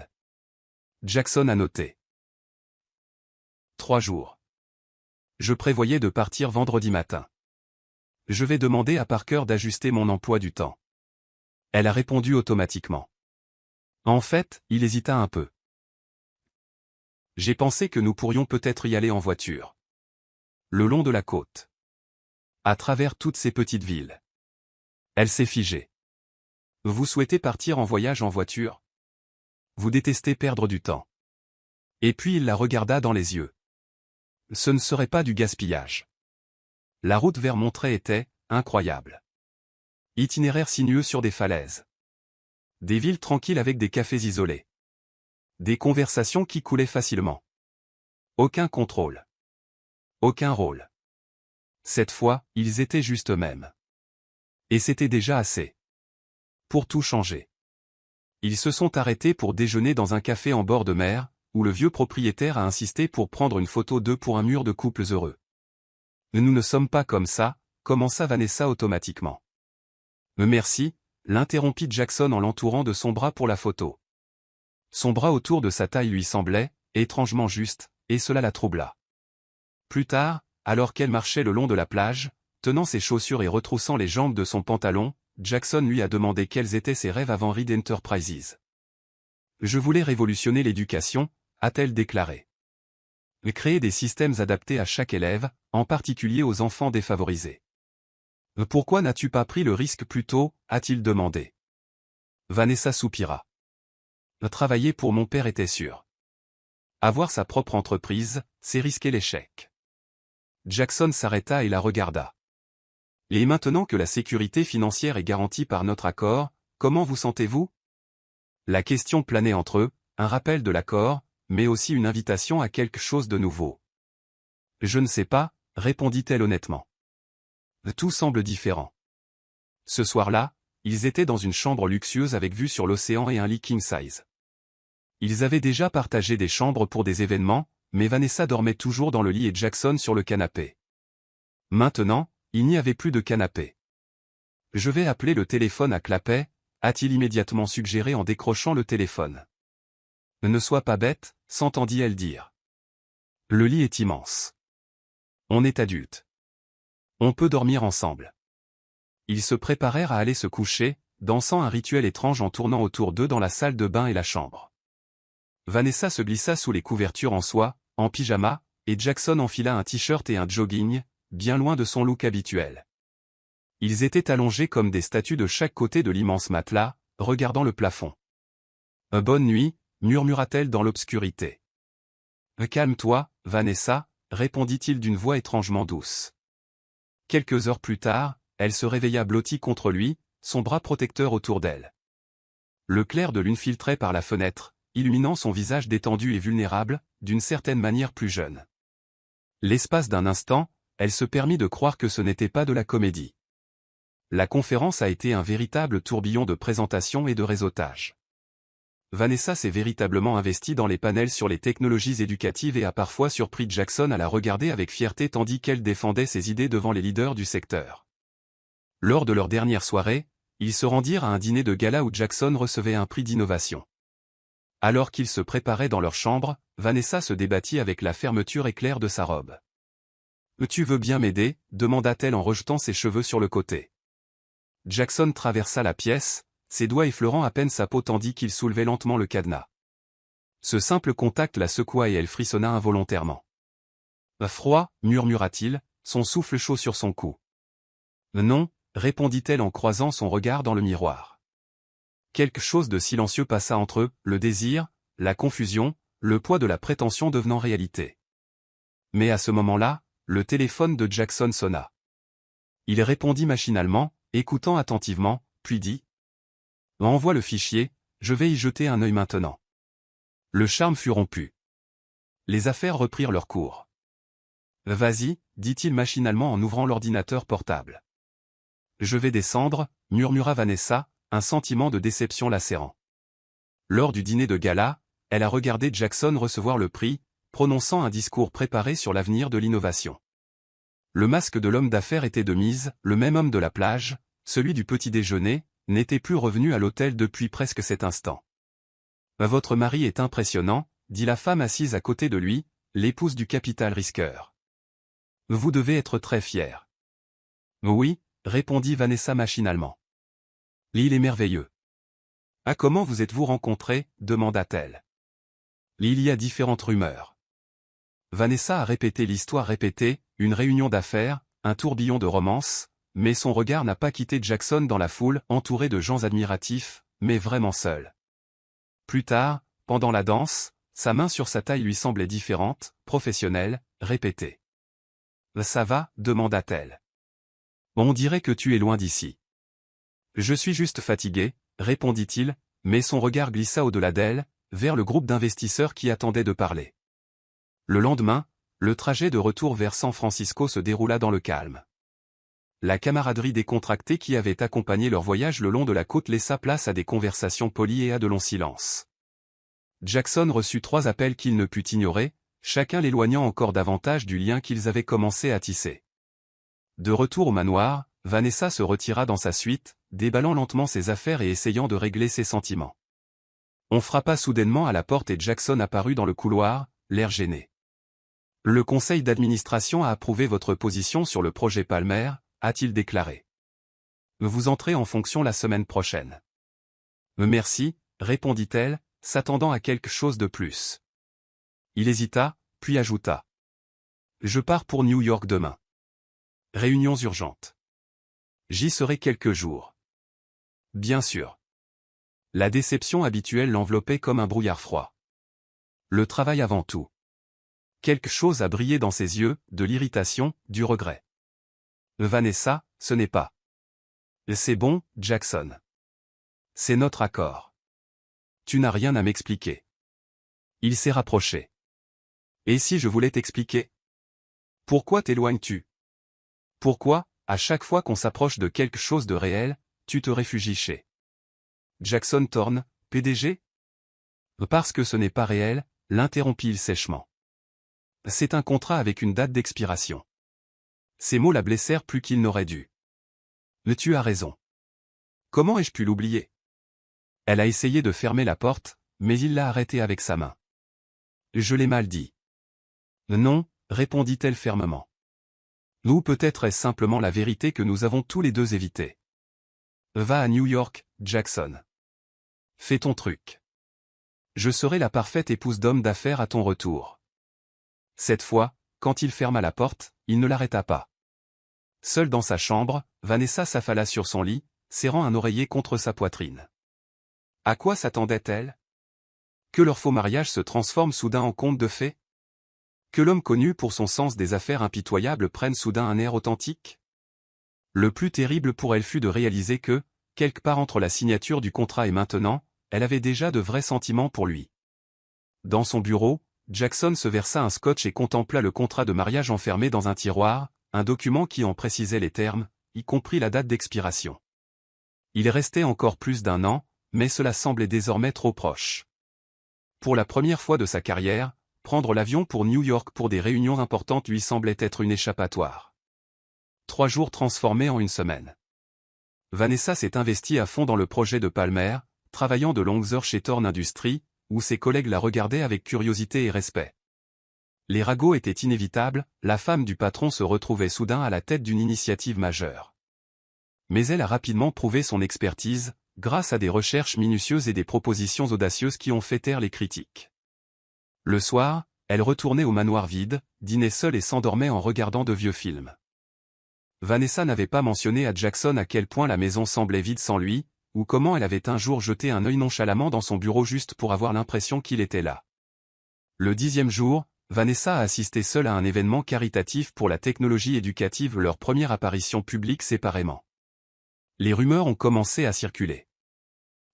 Speaker 1: Jackson a noté. 3 jours. Je prévoyais de partir vendredi matin. Je vais demander à Parker d'ajuster mon emploi du temps. Elle a répondu automatiquement. En fait, il hésita un peu. J'ai pensé que nous pourrions peut-être y aller en voiture. Le long de la côte. À travers toutes ces petites villes. Elle s'est figée. Vous souhaitez partir en voyage en voiture? Vous détestez perdre du temps. Et puis il la regarda dans les yeux. Ce ne serait pas du gaspillage. La route vers Monterey était incroyable. Itinéraire sinueux sur des falaises. Des villes tranquilles avec des cafés isolés. Des conversations qui coulaient facilement. Aucun contrôle. Aucun rôle. Cette fois, ils étaient juste eux-mêmes. Et c'était déjà assez. Pour tout changer. Ils se sont arrêtés pour déjeuner dans un café en bord de mer, où le vieux propriétaire a insisté pour prendre une photo d'eux pour un mur de couples heureux. Nous ne sommes pas comme ça, commença Vanessa automatiquement. Merci, l'interrompit Jackson en l'entourant de son bras pour la photo. Son bras autour de sa taille lui semblait étrangement juste, et cela la troubla. Plus tard, alors qu'elle marchait le long de la plage, tenant ses chaussures et retroussant les jambes de son pantalon, Jackson lui a demandé quels étaient ses rêves avant Reed Enterprises. Je voulais révolutionner l'éducation, a-t-elle déclaré. Créer des systèmes adaptés à chaque élève, en particulier aux enfants défavorisés. Pourquoi n'as-tu pas pris le risque plus tôt, a-t-il demandé. Vanessa soupira. Travailler pour mon père était sûr. Avoir sa propre entreprise, c'est risquer l'échec. Jackson s'arrêta et la regarda. Et maintenant que la sécurité financière est garantie par notre accord, comment vous sentez-vous? La question planait entre eux, un rappel de l'accord, mais aussi une invitation à quelque chose de nouveau. Je ne sais pas, répondit-elle honnêtement. Tout semble différent. Ce soir-là, ils étaient dans une chambre luxueuse avec vue sur l'océan et un lit king size. Ils avaient déjà partagé des chambres pour des événements, mais Vanessa dormait toujours dans le lit et Jackson sur le canapé. Maintenant, il n'y avait plus de canapé. Je vais appeler le téléphone à clapet, a-t-il immédiatement suggéré en décrochant le téléphone. Ne sois pas bête, s'entendit-elle dire. Le lit est immense. On est adultes. On peut dormir ensemble. Ils se préparèrent à aller se coucher, dansant un rituel étrange en tournant autour d'eux dans la salle de bain et la chambre. Vanessa se glissa sous les couvertures en soie, en pyjama, et Jackson enfila un t-shirt et un jogging, bien loin de son look habituel. Ils étaient allongés comme des statues de chaque côté de l'immense matelas, regardant le plafond. « Bonne nuit », murmura-t-elle dans l'obscurité. « Calme-toi, Vanessa », répondit-il d'une voix étrangement douce. Quelques heures plus tard, elle se réveilla blottie contre lui, son bras protecteur autour d'elle. Le clair de lune filtrait par la fenêtre, illuminant son visage détendu et vulnérable, d'une certaine manière plus jeune. L'espace d'un instant, elle se permit de croire que ce n'était pas de la comédie. La conférence a été un véritable tourbillon de présentation et de réseautage. Vanessa s'est véritablement investie dans les panels sur les technologies éducatives et a parfois surpris Jackson à la regarder avec fierté tandis qu'elle défendait ses idées devant les leaders du secteur. Lors de leur dernière soirée, ils se rendirent à un dîner de gala où Jackson recevait un prix d'innovation. Alors qu'ils se préparaient dans leur chambre, Vanessa se débattit avec la fermeture éclair de sa robe. « Tu veux bien m'aider » demanda-t-elle en rejetant ses cheveux sur le côté. Jackson traversa la pièce, ses doigts effleurant à peine sa peau tandis qu'il soulevait lentement le cadenas. Ce simple contact la secoua et elle frissonna involontairement. « Froid » murmura-t-il, son souffle chaud sur son cou. « Non » répondit-elle en croisant son regard dans le miroir. Quelque chose de silencieux passa entre eux, le désir, la confusion, le poids de la prétention devenant réalité. Mais à ce moment-là, le téléphone de Jackson sonna. Il répondit machinalement, écoutant attentivement, puis dit « Envoie le fichier, je vais y jeter un œil maintenant. » Le charme fut rompu. Les affaires reprirent leur cours. « Vas-y, dit-il machinalement en ouvrant l'ordinateur portable. « Je vais descendre, murmura Vanessa, un sentiment de déception lacérant. Lors du dîner de gala, elle a regardé Jackson recevoir le prix, prononçant un discours préparé sur l'avenir de l'innovation. Le masque de l'homme d'affaires était de mise, le même homme de la plage, celui du petit déjeuner, n'était plus revenu à l'hôtel depuis presque cet instant. « Votre mari est impressionnant, dit la femme assise à côté de lui, l'épouse du capital risqueur. Vous devez être très fier. Oui, répondit Vanessa machinalement. Il est merveilleux. Ah, comment vous êtes-vous rencontrés, demanda-t-elle. Il y a différentes rumeurs. Vanessa a répété l'histoire répétée, une réunion d'affaires, un tourbillon de romance, mais son regard n'a pas quitté Jackson dans la foule, entouré de gens admiratifs, mais vraiment seul. Plus tard, pendant la danse, sa main sur sa taille lui semblait différente, professionnelle, répétée. « Ça va ?» demanda-t-elle. « On dirait que tu es loin d'ici. »« Je suis juste fatigué, » répondit-il, mais son regard glissa au-delà d'elle, vers le groupe d'investisseurs qui attendait de parler. Le lendemain, le trajet de retour vers San Francisco se déroula dans le calme. La camaraderie décontractée qui avait accompagné leur voyage le long de la côte laissa place à des conversations polies et à de longs silences. Jackson reçut 3 appels qu'il ne put ignorer, chacun l'éloignant encore davantage du lien qu'ils avaient commencé à tisser. De retour au manoir, Vanessa se retira dans sa suite, déballant lentement ses affaires et essayant de régler ses sentiments. On frappa soudainement à la porte et Jackson apparut dans le couloir, l'air gêné. « Le conseil d'administration a approuvé votre position sur le projet Palmer, a-t-il déclaré. Vous entrez en fonction la semaine prochaine. Merci, répondit-elle, s'attendant à quelque chose de plus. Il hésita, puis ajouta. Je pars pour New York demain. Réunions urgentes. J'y serai quelques jours. Bien sûr. La déception habituelle l'enveloppait comme un brouillard froid. Le travail avant tout. Quelque chose a brillé dans ses yeux, de l'irritation, du regret. Vanessa, ce n'est pas. C'est bon, Jackson. C'est notre accord. Tu n'as rien à m'expliquer. Il s'est rapproché. Et si je voulais t'expliquer? Pourquoi t'éloignes-tu? Pourquoi, à chaque fois qu'on s'approche de quelque chose de réel, tu te réfugies chez Jackson Thorne, PDG? Parce que ce n'est pas réel, l'interrompit-il sèchement. C'est un contrat avec une date d'expiration. Ces mots la blessèrent plus qu'il n'aurait dû. Mais tu as raison. Comment ai-je pu l'oublier? Elle a essayé de fermer la porte, mais il l'a arrêtée avec sa main. Je l'ai mal dit. Non, répondit-elle fermement. Ou peut-être est-ce simplement la vérité que nous avons tous les deux évitée. Va à New York, Jackson. Fais ton truc. Je serai la parfaite épouse d'homme d'affaires à ton retour. Cette fois, quand il ferma la porte, il ne l'arrêta pas. Seule dans sa chambre, Vanessa s'affala sur son lit, serrant un oreiller contre sa poitrine. À quoi s'attendait-elle? Que leur faux mariage se transforme soudain en conte de fées? Que l'homme connu pour son sens des affaires impitoyable prenne soudain un air authentique? Le plus terrible pour elle fut de réaliser que, quelque part entre la signature du contrat et maintenant, elle avait déjà de vrais sentiments pour lui. Dans son bureau, Jackson se versa un scotch et contempla le contrat de mariage enfermé dans un tiroir, un document qui en précisait les termes, y compris la date d'expiration. Il restait encore plus d'1 an, mais cela semblait désormais trop proche. Pour la première fois de sa carrière, prendre l'avion pour New York pour des réunions importantes lui semblait être une échappatoire. 3 jours transformés en une semaine. Vanessa s'est investie à fond dans le projet de Palmer, travaillant de longues heures chez Thorne Industries, où ses collègues la regardaient avec curiosité et respect. Les ragots étaient inévitables, la femme du patron se retrouvait soudain à la tête d'une initiative majeure. Mais elle a rapidement prouvé son expertise, grâce à des recherches minutieuses et des propositions audacieuses qui ont fait taire les critiques. Le soir, elle retournait au manoir vide, dînait seule et s'endormait en regardant de vieux films. Vanessa n'avait pas mentionné à Jackson à quel point la maison semblait vide sans lui, ou comment elle avait un jour jeté un œil nonchalamment dans son bureau juste pour avoir l'impression qu'il était là. Le 10e jour, Vanessa a assisté seule à un événement caritatif pour la technologie éducative, leur première apparition publique séparément. Les rumeurs ont commencé à circuler.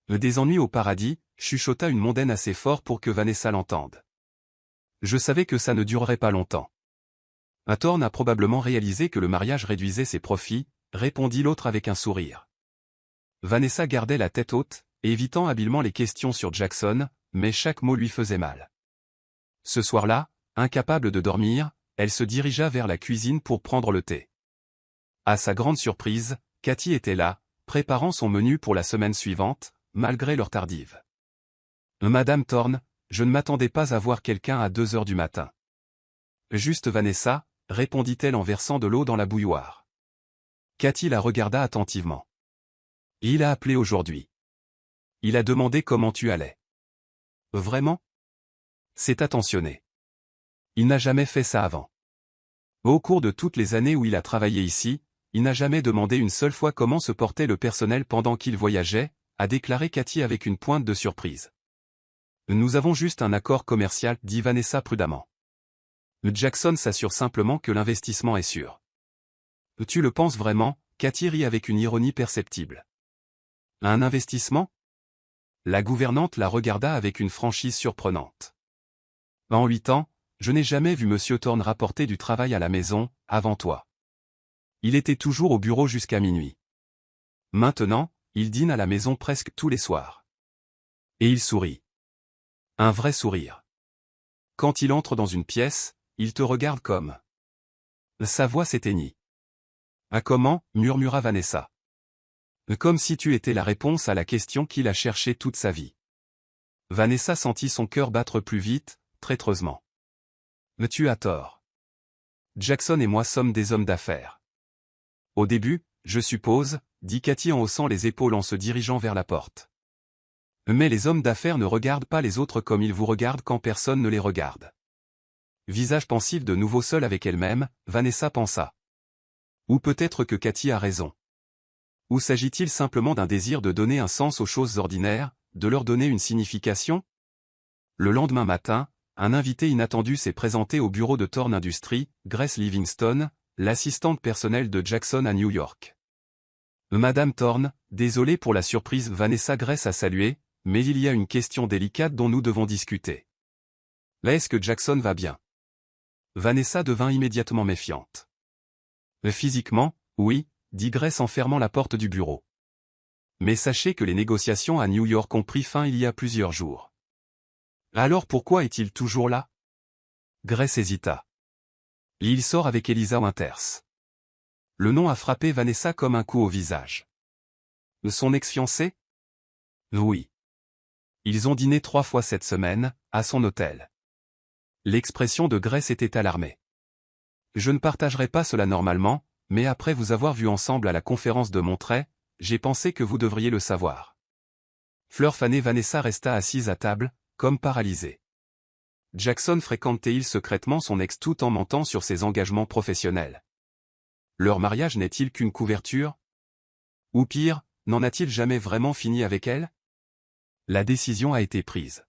Speaker 1: Des ennuis au paradis, chuchota une mondaine assez fort pour que Vanessa l'entende. Je savais que ça ne durerait pas longtemps. Thorne a probablement réalisé que le mariage réduisait ses profits, répondit l'autre avec un sourire. Vanessa gardait la tête haute, évitant habilement les questions sur Jackson, mais chaque mot lui faisait mal. Ce soir-là, incapable de dormir, elle se dirigea vers la cuisine pour prendre le thé. À sa grande surprise, Cathy était là, préparant son menu pour la semaine suivante, malgré l'heure tardive. « Madame Thorne, je ne m'attendais pas à voir quelqu'un à 2 heures du matin. »« Juste Vanessa, » répondit-elle en versant de l'eau dans la bouilloire. Cathy la regarda attentivement. « Il a appelé aujourd'hui. Il a demandé comment tu allais. »« Vraiment ? C'est attentionné. Il n'a jamais fait ça avant. Au cours de toutes les années où il a travaillé ici, il n'a jamais demandé une seule fois comment se portait le personnel pendant qu'il voyageait, » a déclaré Cathy avec une pointe de surprise. « Nous avons juste un accord commercial, » dit Vanessa prudemment. Jackson s'assure simplement que l'investissement est sûr. « Tu le penses vraiment ?» Cathy rit avec une ironie perceptible. « Un investissement ?» La gouvernante la regarda avec une franchise surprenante. « En 8 ans, je n'ai jamais vu Monsieur Thorne rapporter du travail à la maison, avant toi. Il était toujours au bureau jusqu'à minuit. Maintenant, il dîne à la maison presque tous les soirs. Et il sourit. Un vrai sourire. Quand il entre dans une pièce, il te regarde comme... » Sa voix s'éteignit. « Ah comment ?» murmura Vanessa. « Comme si tu étais la réponse à la question qu'il a cherchée toute sa vie. » Vanessa sentit son cœur battre plus vite, traîtreusement. « Mais tu as tort. Jackson et moi sommes des hommes d'affaires. » « Au début, je suppose, » dit Cathy en haussant les épaules en se dirigeant vers la porte. « Mais les hommes d'affaires ne regardent pas les autres comme ils vous regardent quand personne ne les regarde. » Visage pensif de nouveau seul avec elle-même, Vanessa pensa. Ou peut-être que Cathy a raison. Ou s'agit-il simplement d'un désir de donner un sens aux choses ordinaires, de leur donner une signification? Le lendemain matin, un invité inattendu s'est présenté au bureau de Thorne Industries, Grace Livingston, l'assistante personnelle de Jackson à New York. « Madame Thorne, désolée pour la surprise. » Vanessa Grace a salué, mais il y a une question délicate dont nous devons discuter. Est-ce que Jackson va bien? Vanessa devint immédiatement méfiante. Physiquement, oui, dit Grace en fermant la porte du bureau. Mais sachez que les négociations à New York ont pris fin il y a plusieurs jours. Alors pourquoi est-il toujours là? Grace hésita. Il sort avec Elisa Winters. Le nom a frappé Vanessa comme un coup au visage. Son ex-fiancé? Oui. Ils ont dîné 3 fois cette semaine, à son hôtel. L'expression de Grace était alarmée. Je ne partagerai pas cela normalement, mais après vous avoir vu ensemble à la conférence de Monterey, j'ai pensé que vous devriez le savoir. Fleur fanée, Vanessa resta assise à table, comme paralysée. Jackson fréquentait-il secrètement son ex tout en mentant sur ses engagements professionnels? Leur mariage n'est-il qu'une couverture? Ou pire, n'en a-t-il jamais vraiment fini avec elle? La décision a été prise.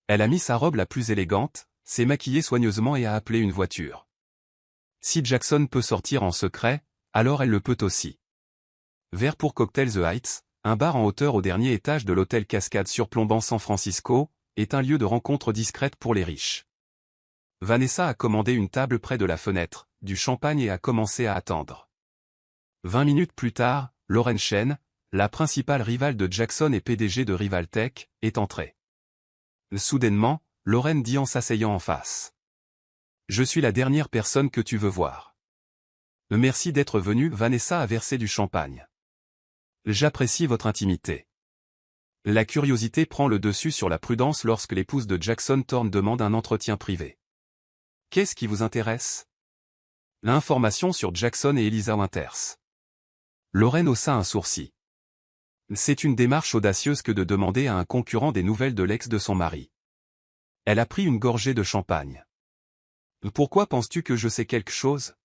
Speaker 1: Elle a mis sa robe la plus élégante, s'est maquillée soigneusement et a appelé une voiture. Si Jackson peut sortir en secret, alors elle le peut aussi. Vers pour Cocktail The Heights, un bar en hauteur au dernier étage de l'hôtel Cascade surplombant San Francisco, est un lieu de rencontre discrète pour les riches. Vanessa a commandé une table près de la fenêtre, du champagne et a commencé à attendre. 20 minutes plus tard, Lauren Shen, la principale rivale de Jackson et PDG de Rivaltech, est entrée. Soudainement, Lauren dit en s'asseyant en face. « Je suis la dernière personne que tu veux voir. » Merci d'être venu. Vanessa a versé du champagne. J'apprécie votre intimité. La curiosité prend le dessus sur la prudence lorsque l'épouse de Jackson Thorne demande un entretien privé. Qu'est-ce qui vous intéresse? L'information sur Jackson et Elisa Winters. Lauren haussa un sourcil. C'est une démarche audacieuse que de demander à un concurrent des nouvelles de l'ex de son mari. Elle a pris une gorgée de champagne. Pourquoi penses-tu que je sais quelque chose?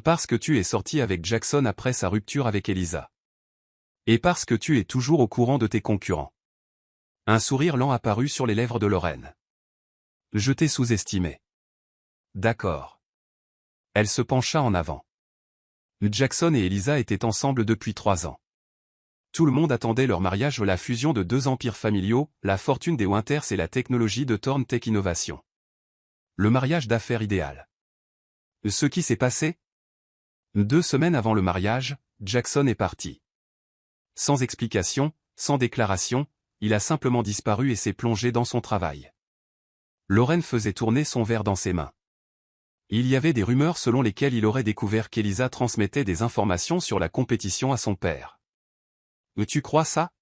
Speaker 1: Parce que tu es sorti avec Jackson après sa rupture avec Elisa. Et parce que tu es toujours au courant de tes concurrents. Un sourire lent apparut sur les lèvres de Lauren. Je t'ai sous-estimé. D'accord. Elle se pencha en avant. Jackson et Elisa étaient ensemble depuis 3 ans. Tout le monde attendait leur mariage, la fusion de 2 empires familiaux, la fortune des Winters et la technologie de Thorn Tech Innovation. Le mariage d'affaires idéal. Ce qui s'est passé? 2 semaines avant le mariage, Jackson est parti. Sans explication, sans déclaration, il a simplement disparu et s'est plongé dans son travail. Lauren faisait tourner son verre dans ses mains. Il y avait des rumeurs selon lesquelles il aurait découvert qu'Elisa transmettait des informations sur la compétition à son père. Tu crois ça?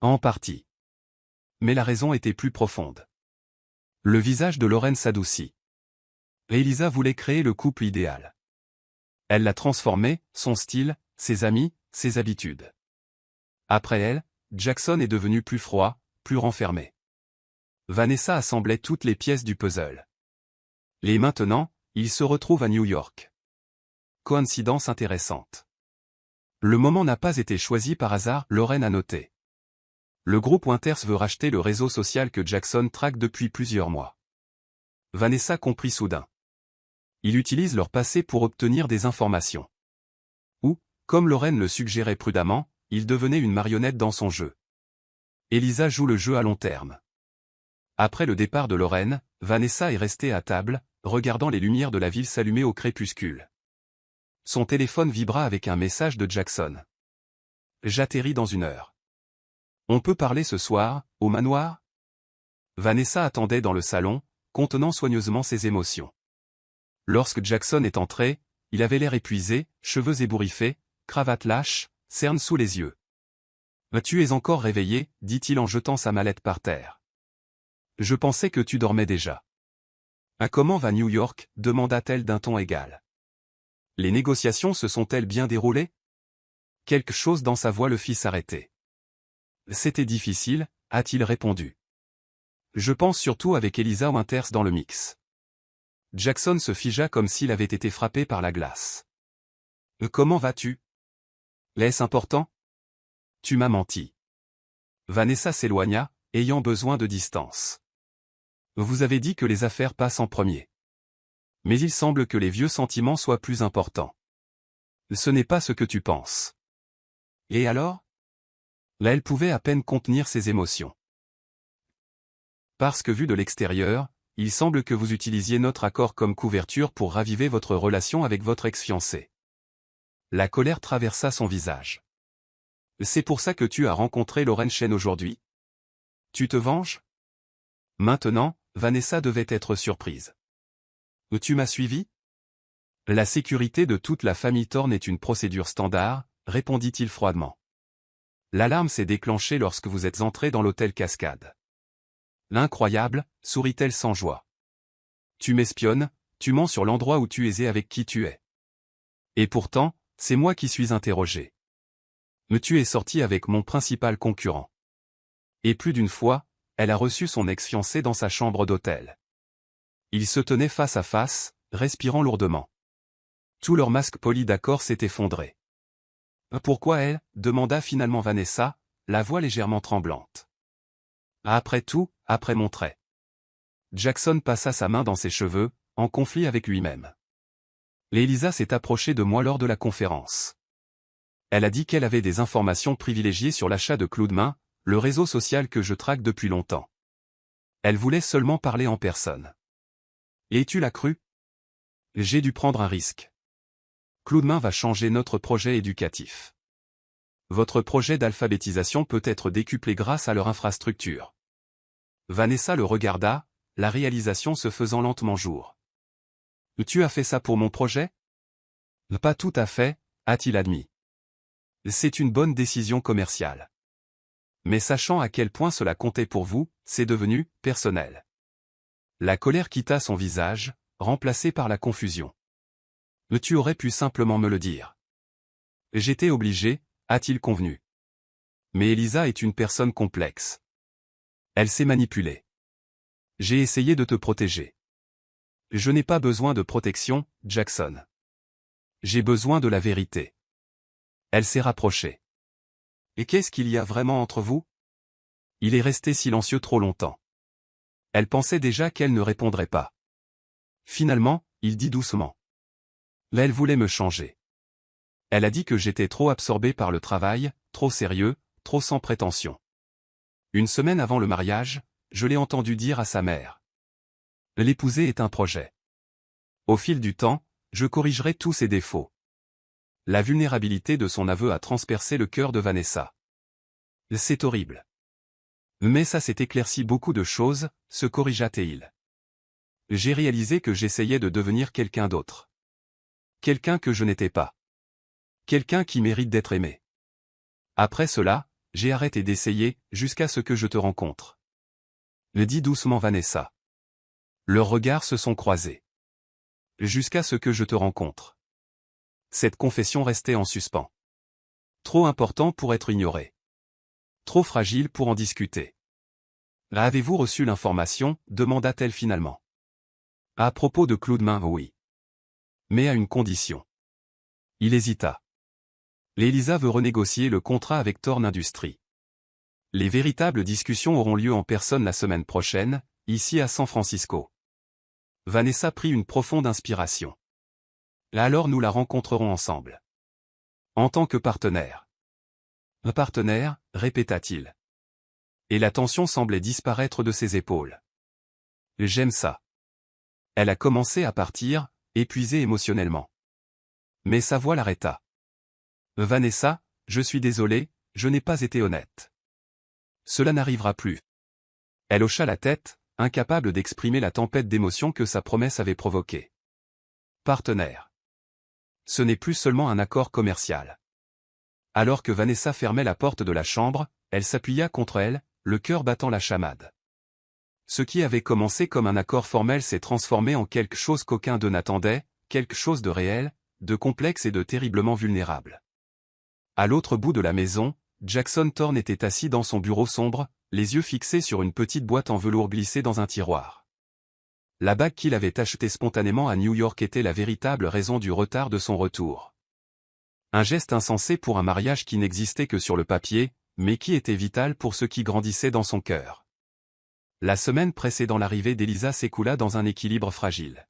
Speaker 1: En partie. Mais la raison était plus profonde. Le visage de Lauren s'adoucit. Elisa voulait créer le couple idéal. Elle l'a transformé, son style, ses amis, ses habitudes. Après elle, Jackson est devenu plus froid, plus renfermé. Vanessa assemblait toutes les pièces du puzzle. Et maintenant, il se retrouve à New York. Coïncidence intéressante. Le moment n'a pas été choisi par hasard, Lauren a noté. Le groupe Winters veut racheter le réseau social que Jackson traque depuis plusieurs mois. Vanessa comprit soudain. Il utilise leur passé pour obtenir des informations. Ou, comme Lauren le suggérait prudemment, il devenait une marionnette dans son jeu. Elisa joue le jeu à long terme. Après le départ de Lauren, Vanessa est restée à table, regardant les lumières de la ville s'allumer au crépuscule. Son téléphone vibra avec un message de Jackson. J'atterris dans 1 heure. On peut parler ce soir, au manoir? Vanessa attendait dans le salon, contenant soigneusement ses émotions. Lorsque Jackson est entré, il avait l'air épuisé, cheveux ébouriffés, cravate lâche, cerne sous les yeux. « Tu es encore réveillé » dit-il en jetant sa mallette par terre. « Je pensais que tu dormais déjà. »« Comment va New York » demanda-t-elle d'un ton égal. « Les négociations se sont-elles bien déroulées » Quelque chose dans sa voix le fit s'arrêter. « C'était difficile » a-t-il répondu. « Je pense surtout avec Elisa Winters dans le mix. » Jackson se figea comme s'il avait été frappé par la glace. « Comment vas-tu ? Est-ce important ? Tu m'as menti. » Vanessa s'éloigna, ayant besoin de distance. « Vous avez dit que les affaires passent en premier. Mais il semble que les vieux sentiments soient plus importants. Ce n'est pas ce que tu penses. » Et alors ? Là, elle pouvait à peine contenir ses émotions. « Parce que vu de l'extérieur, il semble que vous utilisiez notre accord comme couverture pour raviver votre relation avec votre ex-fiancé. » La colère traversa son visage. « C'est pour ça que tu as rencontré Lauren Shen aujourd'hui ? Tu te venges ? » Maintenant, Vanessa devait être surprise. « Tu m'as suivi ? » La sécurité de toute la famille Thorn est une procédure standard, répondit-il froidement. L'alarme s'est déclenchée lorsque vous êtes entré dans l'hôtel Cascade. L'incroyable, sourit-elle sans joie. Tu m'espionnes, tu mens sur l'endroit où tu es et avec qui tu es. Et pourtant, c'est moi qui suis interrogé. Mais tu es sorti avec mon principal concurrent. Et plus d'une fois, elle a reçu son ex-fiancé dans sa chambre d'hôtel. Ils se tenaient face à face, respirant lourdement. Tout leur masque poli d'accord s'est effondré. Pourquoi elle ? Demanda finalement Vanessa, la voix légèrement tremblante. Après tout, après mon trait. Jackson passa sa main dans ses cheveux, en conflit avec lui-même. Elisa s'est approchée de moi lors de la conférence. Elle a dit qu'elle avait des informations privilégiées sur l'achat de Clou de Main, le réseau social que je traque depuis longtemps. Elle voulait seulement parler en personne. Et tu l'as cru ? J'ai dû prendre un risque. Clou de Main va changer notre projet éducatif. Votre projet d'alphabétisation peut être décuplé grâce à leur infrastructure. Vanessa le regarda, la réalisation se faisant lentement jour. Tu as fait ça pour mon projet ? Pas tout à fait, a-t-il admis. C'est une bonne décision commerciale. Mais sachant à quel point cela comptait pour vous, c'est devenu personnel. La colère quitta son visage, remplacée par la confusion. Tu aurais pu simplement me le dire. J'étais obligé, a-t-il convenu. Mais Elisa est une personne complexe. Elle sait manipuler. J'ai essayé de te protéger. Je n'ai pas besoin de protection, Jackson. J'ai besoin de la vérité. Elle s'est rapprochée. Et qu'est-ce qu'il y a vraiment entre vous ? Il est resté silencieux trop longtemps. Elle pensait déjà qu'elle ne répondrait pas. Finalement, il dit doucement. Là, elle voulait me changer. Elle a dit que j'étais trop absorbé par le travail, trop sérieux, trop sans prétention. Une semaine avant le mariage, je l'ai entendu dire à sa mère. L'épouser est un projet. Au fil du temps, je corrigerai tous ses défauts. La vulnérabilité de son aveu a transpercé le cœur de Vanessa. C'est horrible. Mais ça s'est éclairci beaucoup de choses, se corrigea-t-il. J'ai réalisé que j'essayais de devenir quelqu'un d'autre. Quelqu'un que je n'étais pas. Quelqu'un qui mérite d'être aimé. Après cela, j'ai arrêté d'essayer, jusqu'à ce que je te rencontre. Le dit doucement Vanessa. Leurs regards se sont croisés. Jusqu'à ce que je te rencontre. Cette confession restait en suspens. Trop important pour être ignoré. Trop fragile pour en discuter. Avez-vous reçu l'information, demanda-t-elle finalement. À propos de Cloudemain, oui. Mais à une condition. Il hésita. Elisa veut renégocier le contrat avec Thorn Industries. Les véritables discussions auront lieu en personne la semaine prochaine, ici à San Francisco. Vanessa prit une profonde inspiration. Alors nous la rencontrerons ensemble. En tant que partenaire. Un partenaire, répéta-t-il. Et la tension semblait disparaître de ses épaules. J'aime ça. Elle a commencé à partir, épuisée émotionnellement. Mais sa voix l'arrêta. Vanessa, je suis désolé, je n'ai pas été honnête. Cela n'arrivera plus. Elle hocha la tête, incapable d'exprimer la tempête d'émotions que sa promesse avait provoquée. Partenaire. Ce n'est plus seulement un accord commercial. Alors que Vanessa fermait la porte de la chambre, elle s'appuya contre elle, le cœur battant la chamade. Ce qui avait commencé comme un accord formel s'est transformé en quelque chose qu'aucun d'eux n'attendait, quelque chose de réel, de complexe et de terriblement vulnérable. À l'autre bout de la maison, Jackson Thorn était assis dans son bureau sombre, les yeux fixés sur une petite boîte en velours glissée dans un tiroir. La bague qu'il avait achetée spontanément à New York était la véritable raison du retard de son retour. Un geste insensé pour un mariage qui n'existait que sur le papier, mais qui était vital pour ce qui grandissait dans son cœur. La semaine précédant l'arrivée d'Elisa s'écoula dans un équilibre fragile.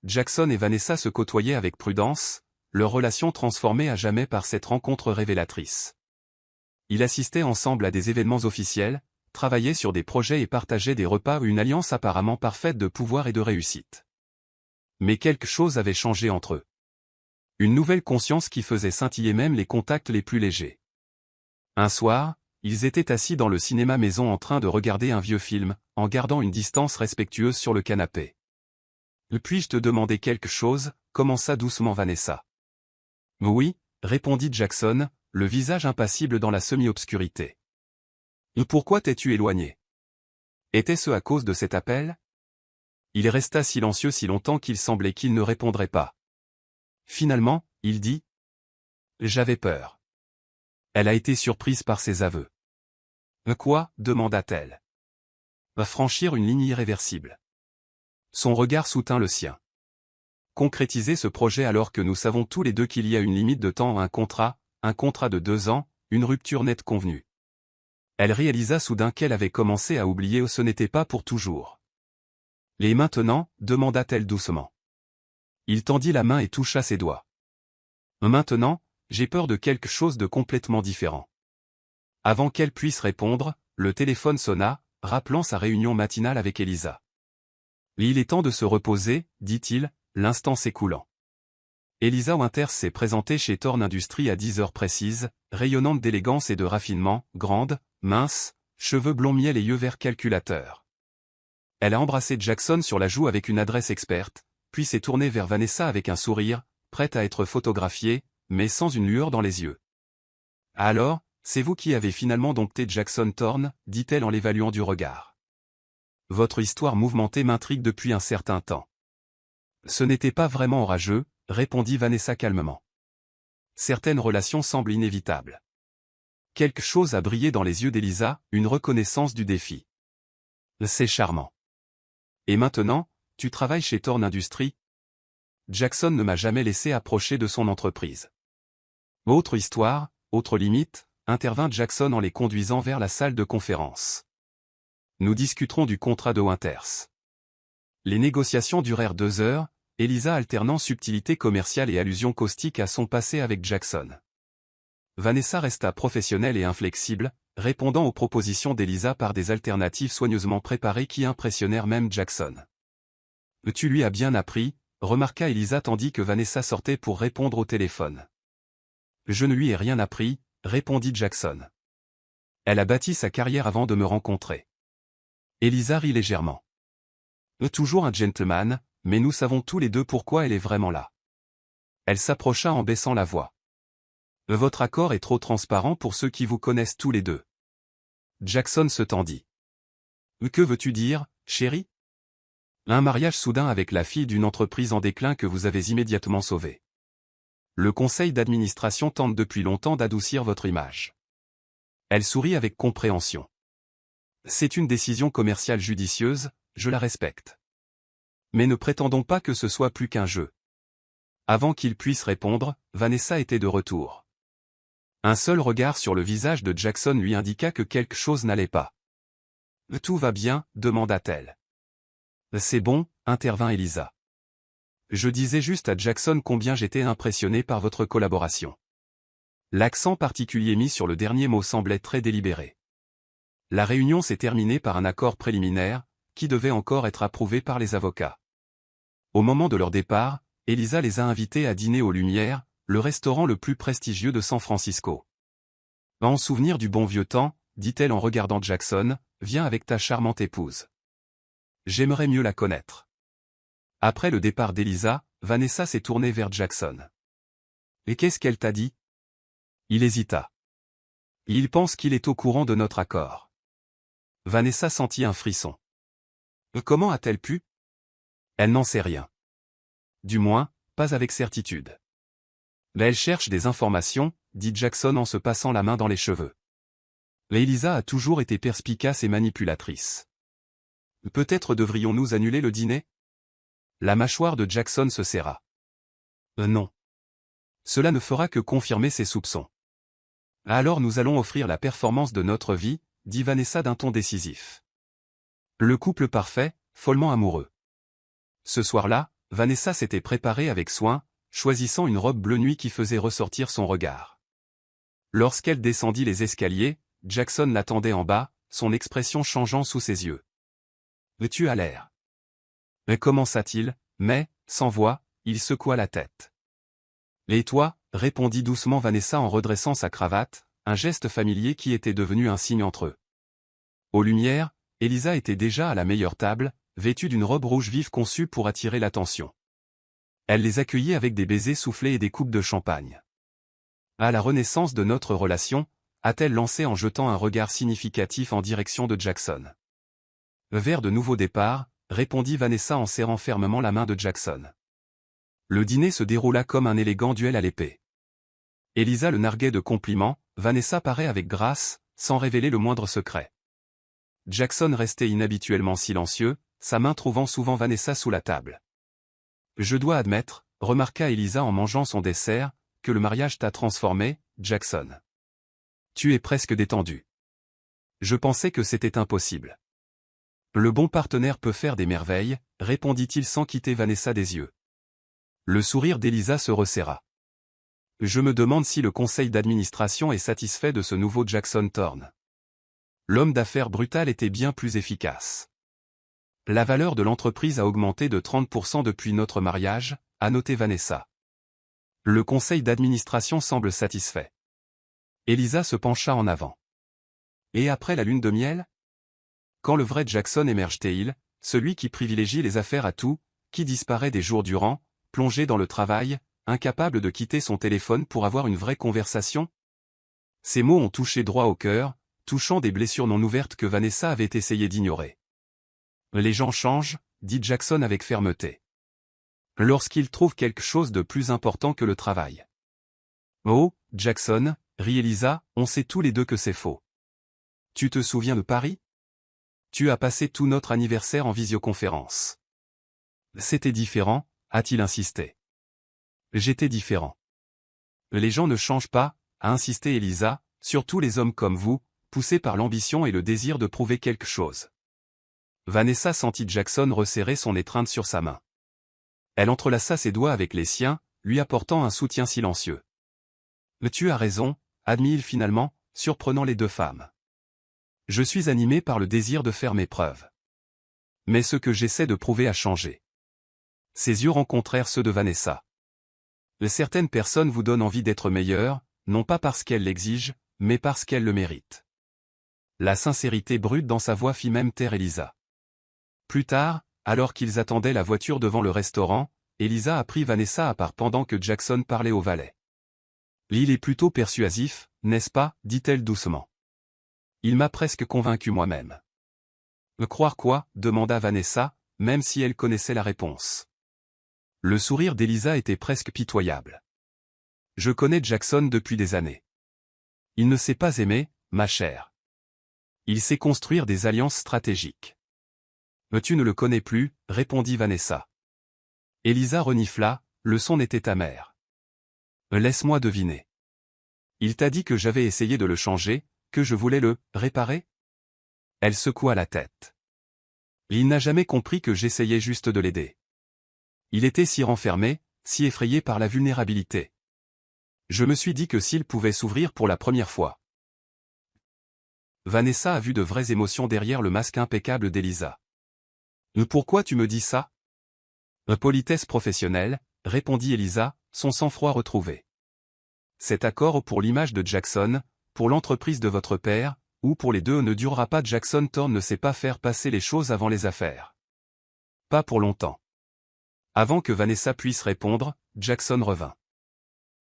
Speaker 1: Jackson et Vanessa se côtoyaient avec prudence, leur relation transformée à jamais par cette rencontre révélatrice. Ils assistaient ensemble à des événements officiels, travaillaient sur des projets et partageaient des repas, une alliance apparemment parfaite de pouvoir et de réussite. Mais quelque chose avait changé entre eux. Une nouvelle conscience qui faisait scintiller même les contacts les plus légers. Un soir, ils étaient assis dans le cinéma maison en train de regarder un vieux film, en gardant une distance respectueuse sur le canapé. « Puis-je te demander quelque chose ?» commença doucement Vanessa. « Oui » répondit Jackson, le visage impassible dans la semi-obscurité. « Pourquoi t'es-tu éloigné ? Était-ce à cause de cet appel ?» Il resta silencieux si longtemps qu'il semblait qu'il ne répondrait pas. Finalement, il dit « J'avais peur. » Elle a été surprise par ses aveux. « Quoi ?» demanda-t-elle. « Va franchir une ligne irréversible. » Son regard soutint le sien. « Concrétiser ce projet alors que nous savons tous les deux qu'il y a une limite de temps à un contrat de 2 ans, une rupture nette convenue. » Elle réalisa soudain qu'elle avait commencé à oublier ce n'était pas pour toujours. « Et maintenant ?» demanda-t-elle doucement. Il tendit la main et toucha ses doigts. « Maintenant, j'ai peur de quelque chose de complètement différent. » Avant qu'elle puisse répondre, le téléphone sonna, rappelant sa réunion matinale avec Elisa. « Il est temps de se reposer, dit-il, l'instant s'écoulant. » Elisa Winters s'est présentée chez Thorn Industries à 10 heures précises, rayonnante d'élégance et de raffinement, grande, mince, cheveux blonds miel et yeux verts calculateurs. Elle a embrassé Jackson sur la joue avec une adresse experte, puis s'est tournée vers Vanessa avec un sourire, prête à être photographiée, mais sans une lueur dans les yeux. « Alors, c'est vous qui avez finalement dompté Jackson Thorn, dit-elle en l'évaluant du regard. Votre histoire mouvementée m'intrigue depuis un certain temps. Ce n'était pas vraiment orageux, répondit Vanessa calmement. Certaines relations semblent inévitables. Quelque chose a brillé dans les yeux d'Elisa, une reconnaissance du défi. C'est charmant. Et maintenant, tu travailles chez Thorn Industries ? Jackson ne m'a jamais laissé approcher de son entreprise. Autre histoire, autre limite, intervint Jackson en les conduisant vers la salle de conférence. Nous discuterons du contrat de Winters. Les négociations durèrent 2 heures, Elisa alternant subtilité commerciale et allusion caustique à son passé avec Jackson. Vanessa resta professionnelle et inflexible, répondant aux propositions d'Elisa par des alternatives soigneusement préparées qui impressionnèrent même Jackson. « Tu lui as bien appris », remarqua Elisa tandis que Vanessa sortait pour répondre au téléphone. « Je ne lui ai rien appris », répondit Jackson. « Elle a bâti sa carrière avant de me rencontrer. » Elisa rit légèrement. « Toujours un gentleman, mais nous savons tous les deux pourquoi elle est vraiment là. » Elle s'approcha en baissant la voix. « Votre accord est trop transparent pour ceux qui vous connaissent tous les deux. » Jackson se tendit. « Que veux-tu dire, chérie ? » Un mariage soudain avec la fille d'une entreprise en déclin que vous avez immédiatement sauvée. Le conseil d'administration tente depuis longtemps d'adoucir votre image. Elle sourit avec compréhension. C'est une décision commerciale judicieuse, je la respecte. Mais ne prétendons pas que ce soit plus qu'un jeu. Avant qu'il puisse répondre, Vanessa était de retour. Un seul regard sur le visage de Jackson lui indiqua que quelque chose n'allait pas. « Tout va bien ?» demanda-t-elle. « C'est bon », intervint Elisa. « Je disais juste à Jackson combien j'étais impressionné par votre collaboration. » L'accent particulier mis sur le dernier mot semblait très délibéré. La réunion s'est terminée par un accord préliminaire, qui devait encore être approuvé par les avocats. Au moment de leur départ, Elisa les a invités à dîner aux Lumières, le restaurant le plus prestigieux de San Francisco. « En souvenir du bon vieux temps », dit-elle en regardant Jackson, « viens avec ta charmante épouse. J'aimerais mieux la connaître. » Après le départ d'Elisa, Vanessa s'est tournée vers Jackson. « Et qu'est-ce qu'elle t'a dit ?» Il hésita. « Il pense qu'il est au courant de notre accord. » Vanessa sentit un frisson. « Comment a-t-elle pu ? » Elle n'en sait rien. Du moins, pas avec certitude. Mais elle cherche des informations, dit Jackson en se passant la main dans les cheveux. Mais Elisa a toujours été perspicace et manipulatrice. Peut-être devrions-nous annuler le dîner ? La mâchoire de Jackson se serra. Non. Cela ne fera que confirmer ses soupçons. Alors nous allons offrir la performance de notre vie, dit Vanessa d'un ton décisif. Le couple parfait, follement amoureux. Ce soir-là, Vanessa s'était préparée avec soin, choisissant une robe bleu nuit qui faisait ressortir son regard. Lorsqu'elle descendit les escaliers, Jackson l'attendait en bas, son expression changeant sous ses yeux. « Tu as l'air. » Commença-t-il, mais, sans voix, il secoua la tête. « Et toi ?» répondit doucement Vanessa en redressant sa cravate, un geste familier qui était devenu un signe entre eux. Aux Lumières, Elisa était déjà à la meilleure table, vêtue d'une robe rouge vive conçue pour attirer l'attention. Elle les accueillit avec des baisers soufflés et des coupes de champagne. « À la renaissance de notre relation », a-t-elle lancé en jetant un regard significatif en direction de Jackson. « Vers de nouveaux départs », répondit Vanessa en serrant fermement la main de Jackson. Le dîner se déroula comme un élégant duel à l'épée. Elisa le narguait de compliments, Vanessa paraît avec grâce, sans révéler le moindre secret. Jackson restait inhabituellement silencieux, sa main trouvant souvent Vanessa sous la table. « Je dois admettre », remarqua Elisa en mangeant son dessert, « que le mariage t'a transformé, Jackson. Tu es presque détendu. Je pensais que c'était impossible. » Le bon partenaire peut faire des merveilles, répondit-il sans quitter Vanessa des yeux. Le sourire d'Elisa se resserra. Je me demande si le conseil d'administration est satisfait de ce nouveau Jackson Thorne. L'homme d'affaires brutal était bien plus efficace. La valeur de l'entreprise a augmenté de 30% depuis notre mariage, a noté Vanessa. Le conseil d'administration semble satisfait. Elisa se pencha en avant. Et après la lune de miel ? Quand le vrai Jackson émerge-t-il, celui qui privilégie les affaires à tout, qui disparaît des jours durant, plongé dans le travail, incapable de quitter son téléphone pour avoir une vraie conversation ? Ces mots ont touché droit au cœur, touchant des blessures non ouvertes que Vanessa avait essayé d'ignorer. Les gens changent, dit Jackson avec fermeté. Lorsqu'ils trouvent quelque chose de plus important que le travail. Oh, Jackson, rit Elisa, on sait tous les deux que c'est faux. Tu te souviens de Paris ? Tu as passé tout notre anniversaire en visioconférence. C'était différent, a-t-il insisté. J'étais différent. Les gens ne changent pas, a insisté Elisa, surtout les hommes comme vous, poussés par l'ambition et le désir de prouver quelque chose. Vanessa sentit Jackson resserrer son étreinte sur sa main. Elle entrelaça ses doigts avec les siens, lui apportant un soutien silencieux. Tu as raison, admit-il finalement, surprenant les deux femmes. Je suis animé par le désir de faire mes preuves. Mais ce que j'essaie de prouver a changé. Ses yeux rencontrèrent ceux de Vanessa. Certaines personnes vous donnent envie d'être meilleures, non pas parce qu'elles l'exigent, mais parce qu'elles le méritent. La sincérité brute dans sa voix fit même taire Elisa. Plus tard, alors qu'ils attendaient la voiture devant le restaurant, Elisa a pris Vanessa à part pendant que Jackson parlait au valet. Il est plutôt persuasif, n'est-ce pas, dit-elle doucement. Il m'a presque convaincu moi-même. Croire quoi, demanda Vanessa, même si elle connaissait la réponse. Le sourire d'Elisa était presque pitoyable. Je connais Jackson depuis des années. Il ne sait pas aimer, ma chère. Il sait construire des alliances stratégiques. Tu ne le connais plus, répondit Vanessa. Elisa renifla, le son était amer. Laisse-moi deviner. Il t'a dit que j'avais essayé de le changer, que je voulais le réparer? Elle secoua la tête. Il n'a jamais compris que j'essayais juste de l'aider. Il était si renfermé, si effrayé par la vulnérabilité. Je me suis dit que s'il pouvait s'ouvrir pour la première fois. Vanessa a vu de vraies émotions derrière le masque impeccable d'Elisa. Pourquoi tu me dis ça? Politesse professionnelle, répondit Elisa, son sang-froid retrouvé. Cet accord pour l'image de Jackson, pour l'entreprise de votre père, ou pour les deux ne durera pas. Jackson Thorne ne sait pas faire passer les choses avant les affaires. Pas pour longtemps. Avant que Vanessa puisse répondre, Jackson revint.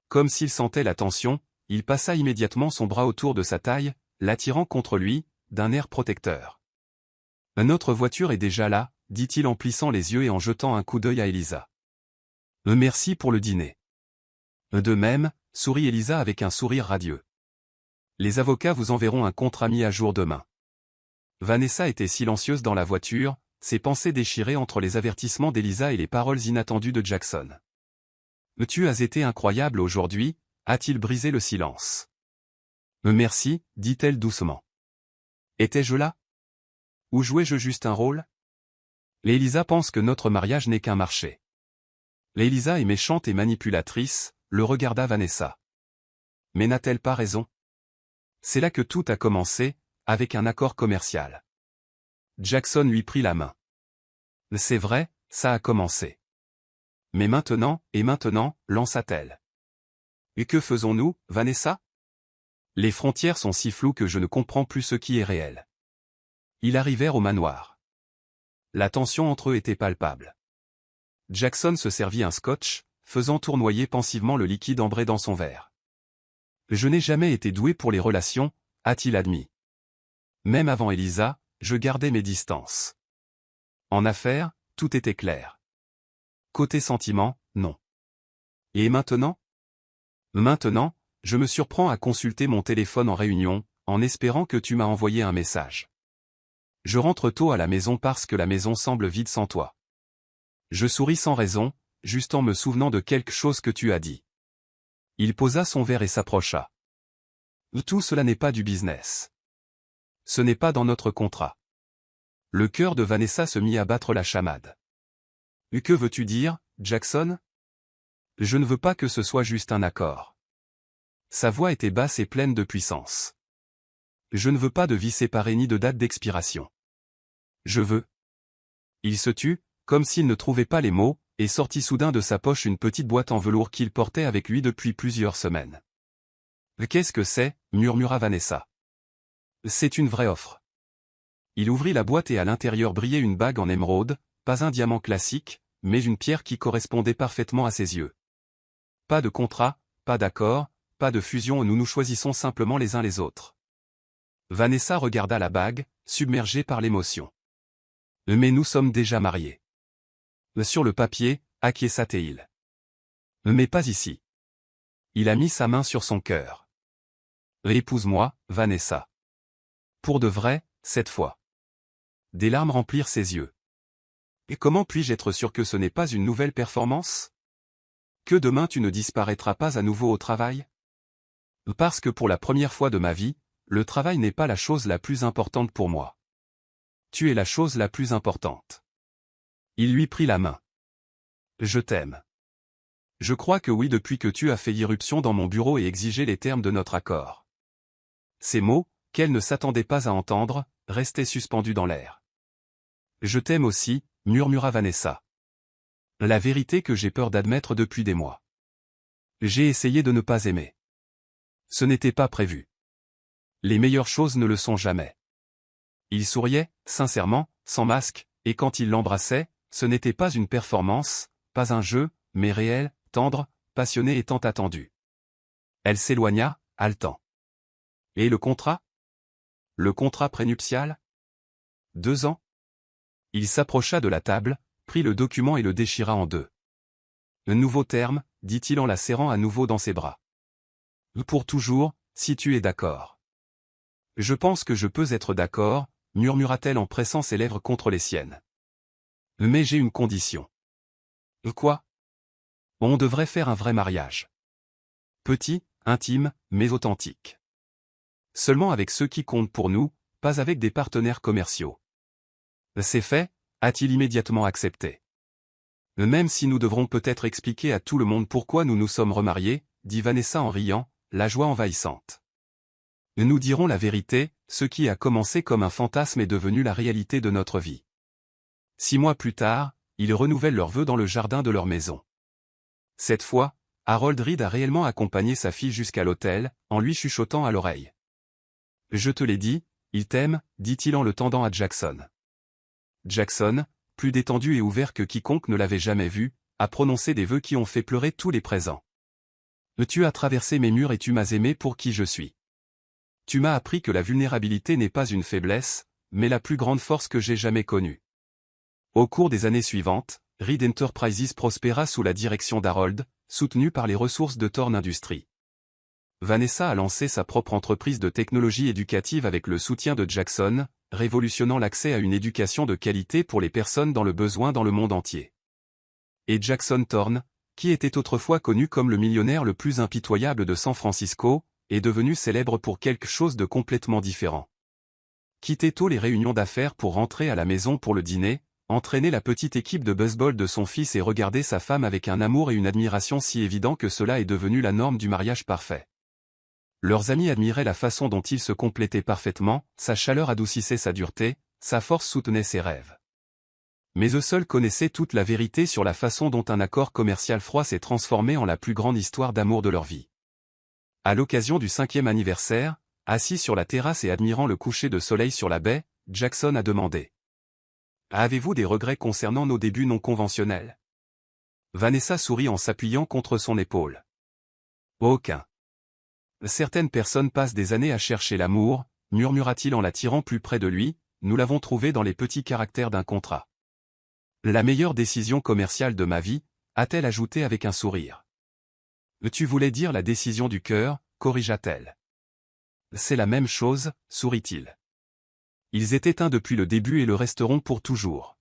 Speaker 1: Comme s'il sentait la tension, il passa immédiatement son bras autour de sa taille, l'attirant contre lui, d'un air protecteur. Notre voiture est déjà là, dit-il en plissant les yeux et en jetant un coup d'œil à Elisa. Merci pour le dîner. De même, sourit Elisa avec un sourire radieux. Les avocats vous enverront un contrat mis à jour demain. Vanessa était silencieuse dans la voiture, ses pensées déchirées entre les avertissements d'Elisa et les paroles inattendues de Jackson. Tu as été incroyable aujourd'hui, a-t-il brisé le silence. Merci, dit-elle doucement. Étais-je là? Ou jouais-je juste un rôle? Elisa pense que notre mariage n'est qu'un marché. Elisa est méchante et manipulatrice, le regarda Vanessa. Mais n'a-t-elle pas raison? C'est là que tout a commencé, avec un accord commercial. Jackson lui prit la main. C'est vrai, ça a commencé. Mais maintenant, lança-t-elle. Et que faisons-nous, Vanessa? Les frontières sont si floues que je ne comprends plus ce qui est réel. Ils arrivèrent au manoir. La tension entre eux était palpable. Jackson se servit un scotch, faisant tournoyer pensivement le liquide ambré dans son verre. Je n'ai jamais été doué pour les relations, a-t-il admis. Même avant Elisa, je gardais mes distances. En affaires, tout était clair. Côté sentiment, non. Et maintenant? Maintenant, je me surprends à consulter mon téléphone en réunion, en espérant que tu m'as envoyé un message. Je rentre tôt à la maison parce que la maison semble vide sans toi. Je souris sans raison, juste en me souvenant de quelque chose que tu as dit. Il posa son verre et s'approcha. Tout cela n'est pas du business. Ce n'est pas dans notre contrat. Le cœur de Vanessa se mit à battre la chamade. Que veux-tu dire, Jackson? Je ne veux pas que ce soit juste un accord. Sa voix était basse et pleine de puissance. Je ne veux pas de vie séparée ni de date d'expiration. Je veux. Il se tut, comme s'il ne trouvait pas les mots, et sortit soudain de sa poche une petite boîte en velours qu'il portait avec lui depuis plusieurs semaines. Qu'est-ce que c'est? Murmura Vanessa. C'est une vraie offre. Il ouvrit la boîte et à l'intérieur brillait une bague en émeraude, pas un diamant classique, mais une pierre qui correspondait parfaitement à ses yeux. Pas de contrat, pas d'accord, pas de fusion où nous nous choisissons simplement les uns les autres. Vanessa regarda la bague, submergée par l'émotion. Mais nous sommes déjà mariés. Sur le papier, acquiesça-t-il. Mais pas ici. Il a mis sa main sur son cœur. Épouse-moi, Vanessa. Pour de vrai, cette fois. Des larmes remplirent ses yeux. Et comment puis-je être sûr que ce n'est pas une nouvelle performance? Que demain tu ne disparaîtras pas à nouveau au travail? Parce que pour la première fois de ma vie, le travail n'est pas la chose la plus importante pour moi. Tu es la chose la plus importante. Il lui prit la main. Je t'aime. Je crois que oui depuis que tu as fait irruption dans mon bureau et exigé les termes de notre accord. Ces mots, qu'elle ne s'attendait pas à entendre, restaient suspendus dans l'air. Je t'aime aussi, murmura Vanessa. La vérité que j'ai peur d'admettre depuis des mois. J'ai essayé de ne pas aimer. Ce n'était pas prévu. Les meilleures choses ne le sont jamais. Il souriait, sincèrement, sans masque, et quand il l'embrassait, ce n'était pas une performance, pas un jeu, mais réel, tendre, passionné et tant attendu. Elle s'éloigna, haletant. Et le contrat? Le contrat prénuptial? 2 ans? Il s'approcha de la table, prit le document et le déchira en deux. Un nouveau terme, dit-il en la serrant à nouveau dans ses bras. Pour toujours, si tu es d'accord. Je pense que je peux être d'accord, murmura-t-elle en pressant ses lèvres contre les siennes. Mais j'ai une condition. Quoi? On devrait faire un vrai mariage. Petit, intime, mais authentique. Seulement avec ceux qui comptent pour nous, pas avec des partenaires commerciaux. C'est fait, a-t-il immédiatement accepté. Même si nous devrons peut-être expliquer à tout le monde pourquoi nous nous sommes remariés, dit Vanessa en riant, la joie envahissante. Nous dirons la vérité, ce qui a commencé comme un fantasme est devenu la réalité de notre vie. 6 mois plus tard, ils renouvellent leurs vœux dans le jardin de leur maison. Cette fois, Harold Reed a réellement accompagné sa fille jusqu'à l'hôtel, en lui chuchotant à l'oreille. Je te l'ai dit, il t'aime, dit-il en le tendant à Jackson. Jackson, plus détendu et ouvert que quiconque ne l'avait jamais vu, a prononcé des vœux qui ont fait pleurer tous les présents. Tu as traversé mes murs et tu m'as aimé pour qui je suis. Tu m'as appris que la vulnérabilité n'est pas une faiblesse, mais la plus grande force que j'ai jamais connue. Au cours des années suivantes, Reed Enterprises prospéra sous la direction d'Harold, soutenu par les ressources de Thorn Industries. Vanessa a lancé sa propre entreprise de technologie éducative avec le soutien de Jackson, révolutionnant l'accès à une éducation de qualité pour les personnes dans le besoin dans le monde entier. Et Jackson Thorn, qui était autrefois connu comme le millionnaire le plus impitoyable de San Francisco, est devenu célèbre pour quelque chose de complètement différent. Quitter tôt les réunions d'affaires pour rentrer à la maison pour le dîner, entraîner la petite équipe de baseball de son fils et regarder sa femme avec un amour et une admiration si évidents que cela est devenu la norme du mariage parfait. Leurs amis admiraient la façon dont il se complétait parfaitement, sa chaleur adoucissait sa dureté, sa force soutenait ses rêves. Mais eux seuls connaissaient toute la vérité sur la façon dont un accord commercial froid s'est transformé en la plus grande histoire d'amour de leur vie. À l'occasion du 5e anniversaire, assis sur la terrasse et admirant le coucher de soleil sur la baie, Jackson a demandé. Avez-vous des regrets concernant nos débuts non conventionnels? Vanessa sourit en s'appuyant contre son épaule. Aucun. Certaines personnes passent des années à chercher l'amour, murmura-t-il en la tirant plus près de lui, nous l'avons trouvé dans les petits caractères d'un contrat. La meilleure décision commerciale de ma vie, a-t-elle ajouté avec un sourire. Tu voulais dire la décision du cœur, corrigea-t-elle. C'est la même chose, sourit-il. Ils étaient un depuis le début et le resteront pour toujours.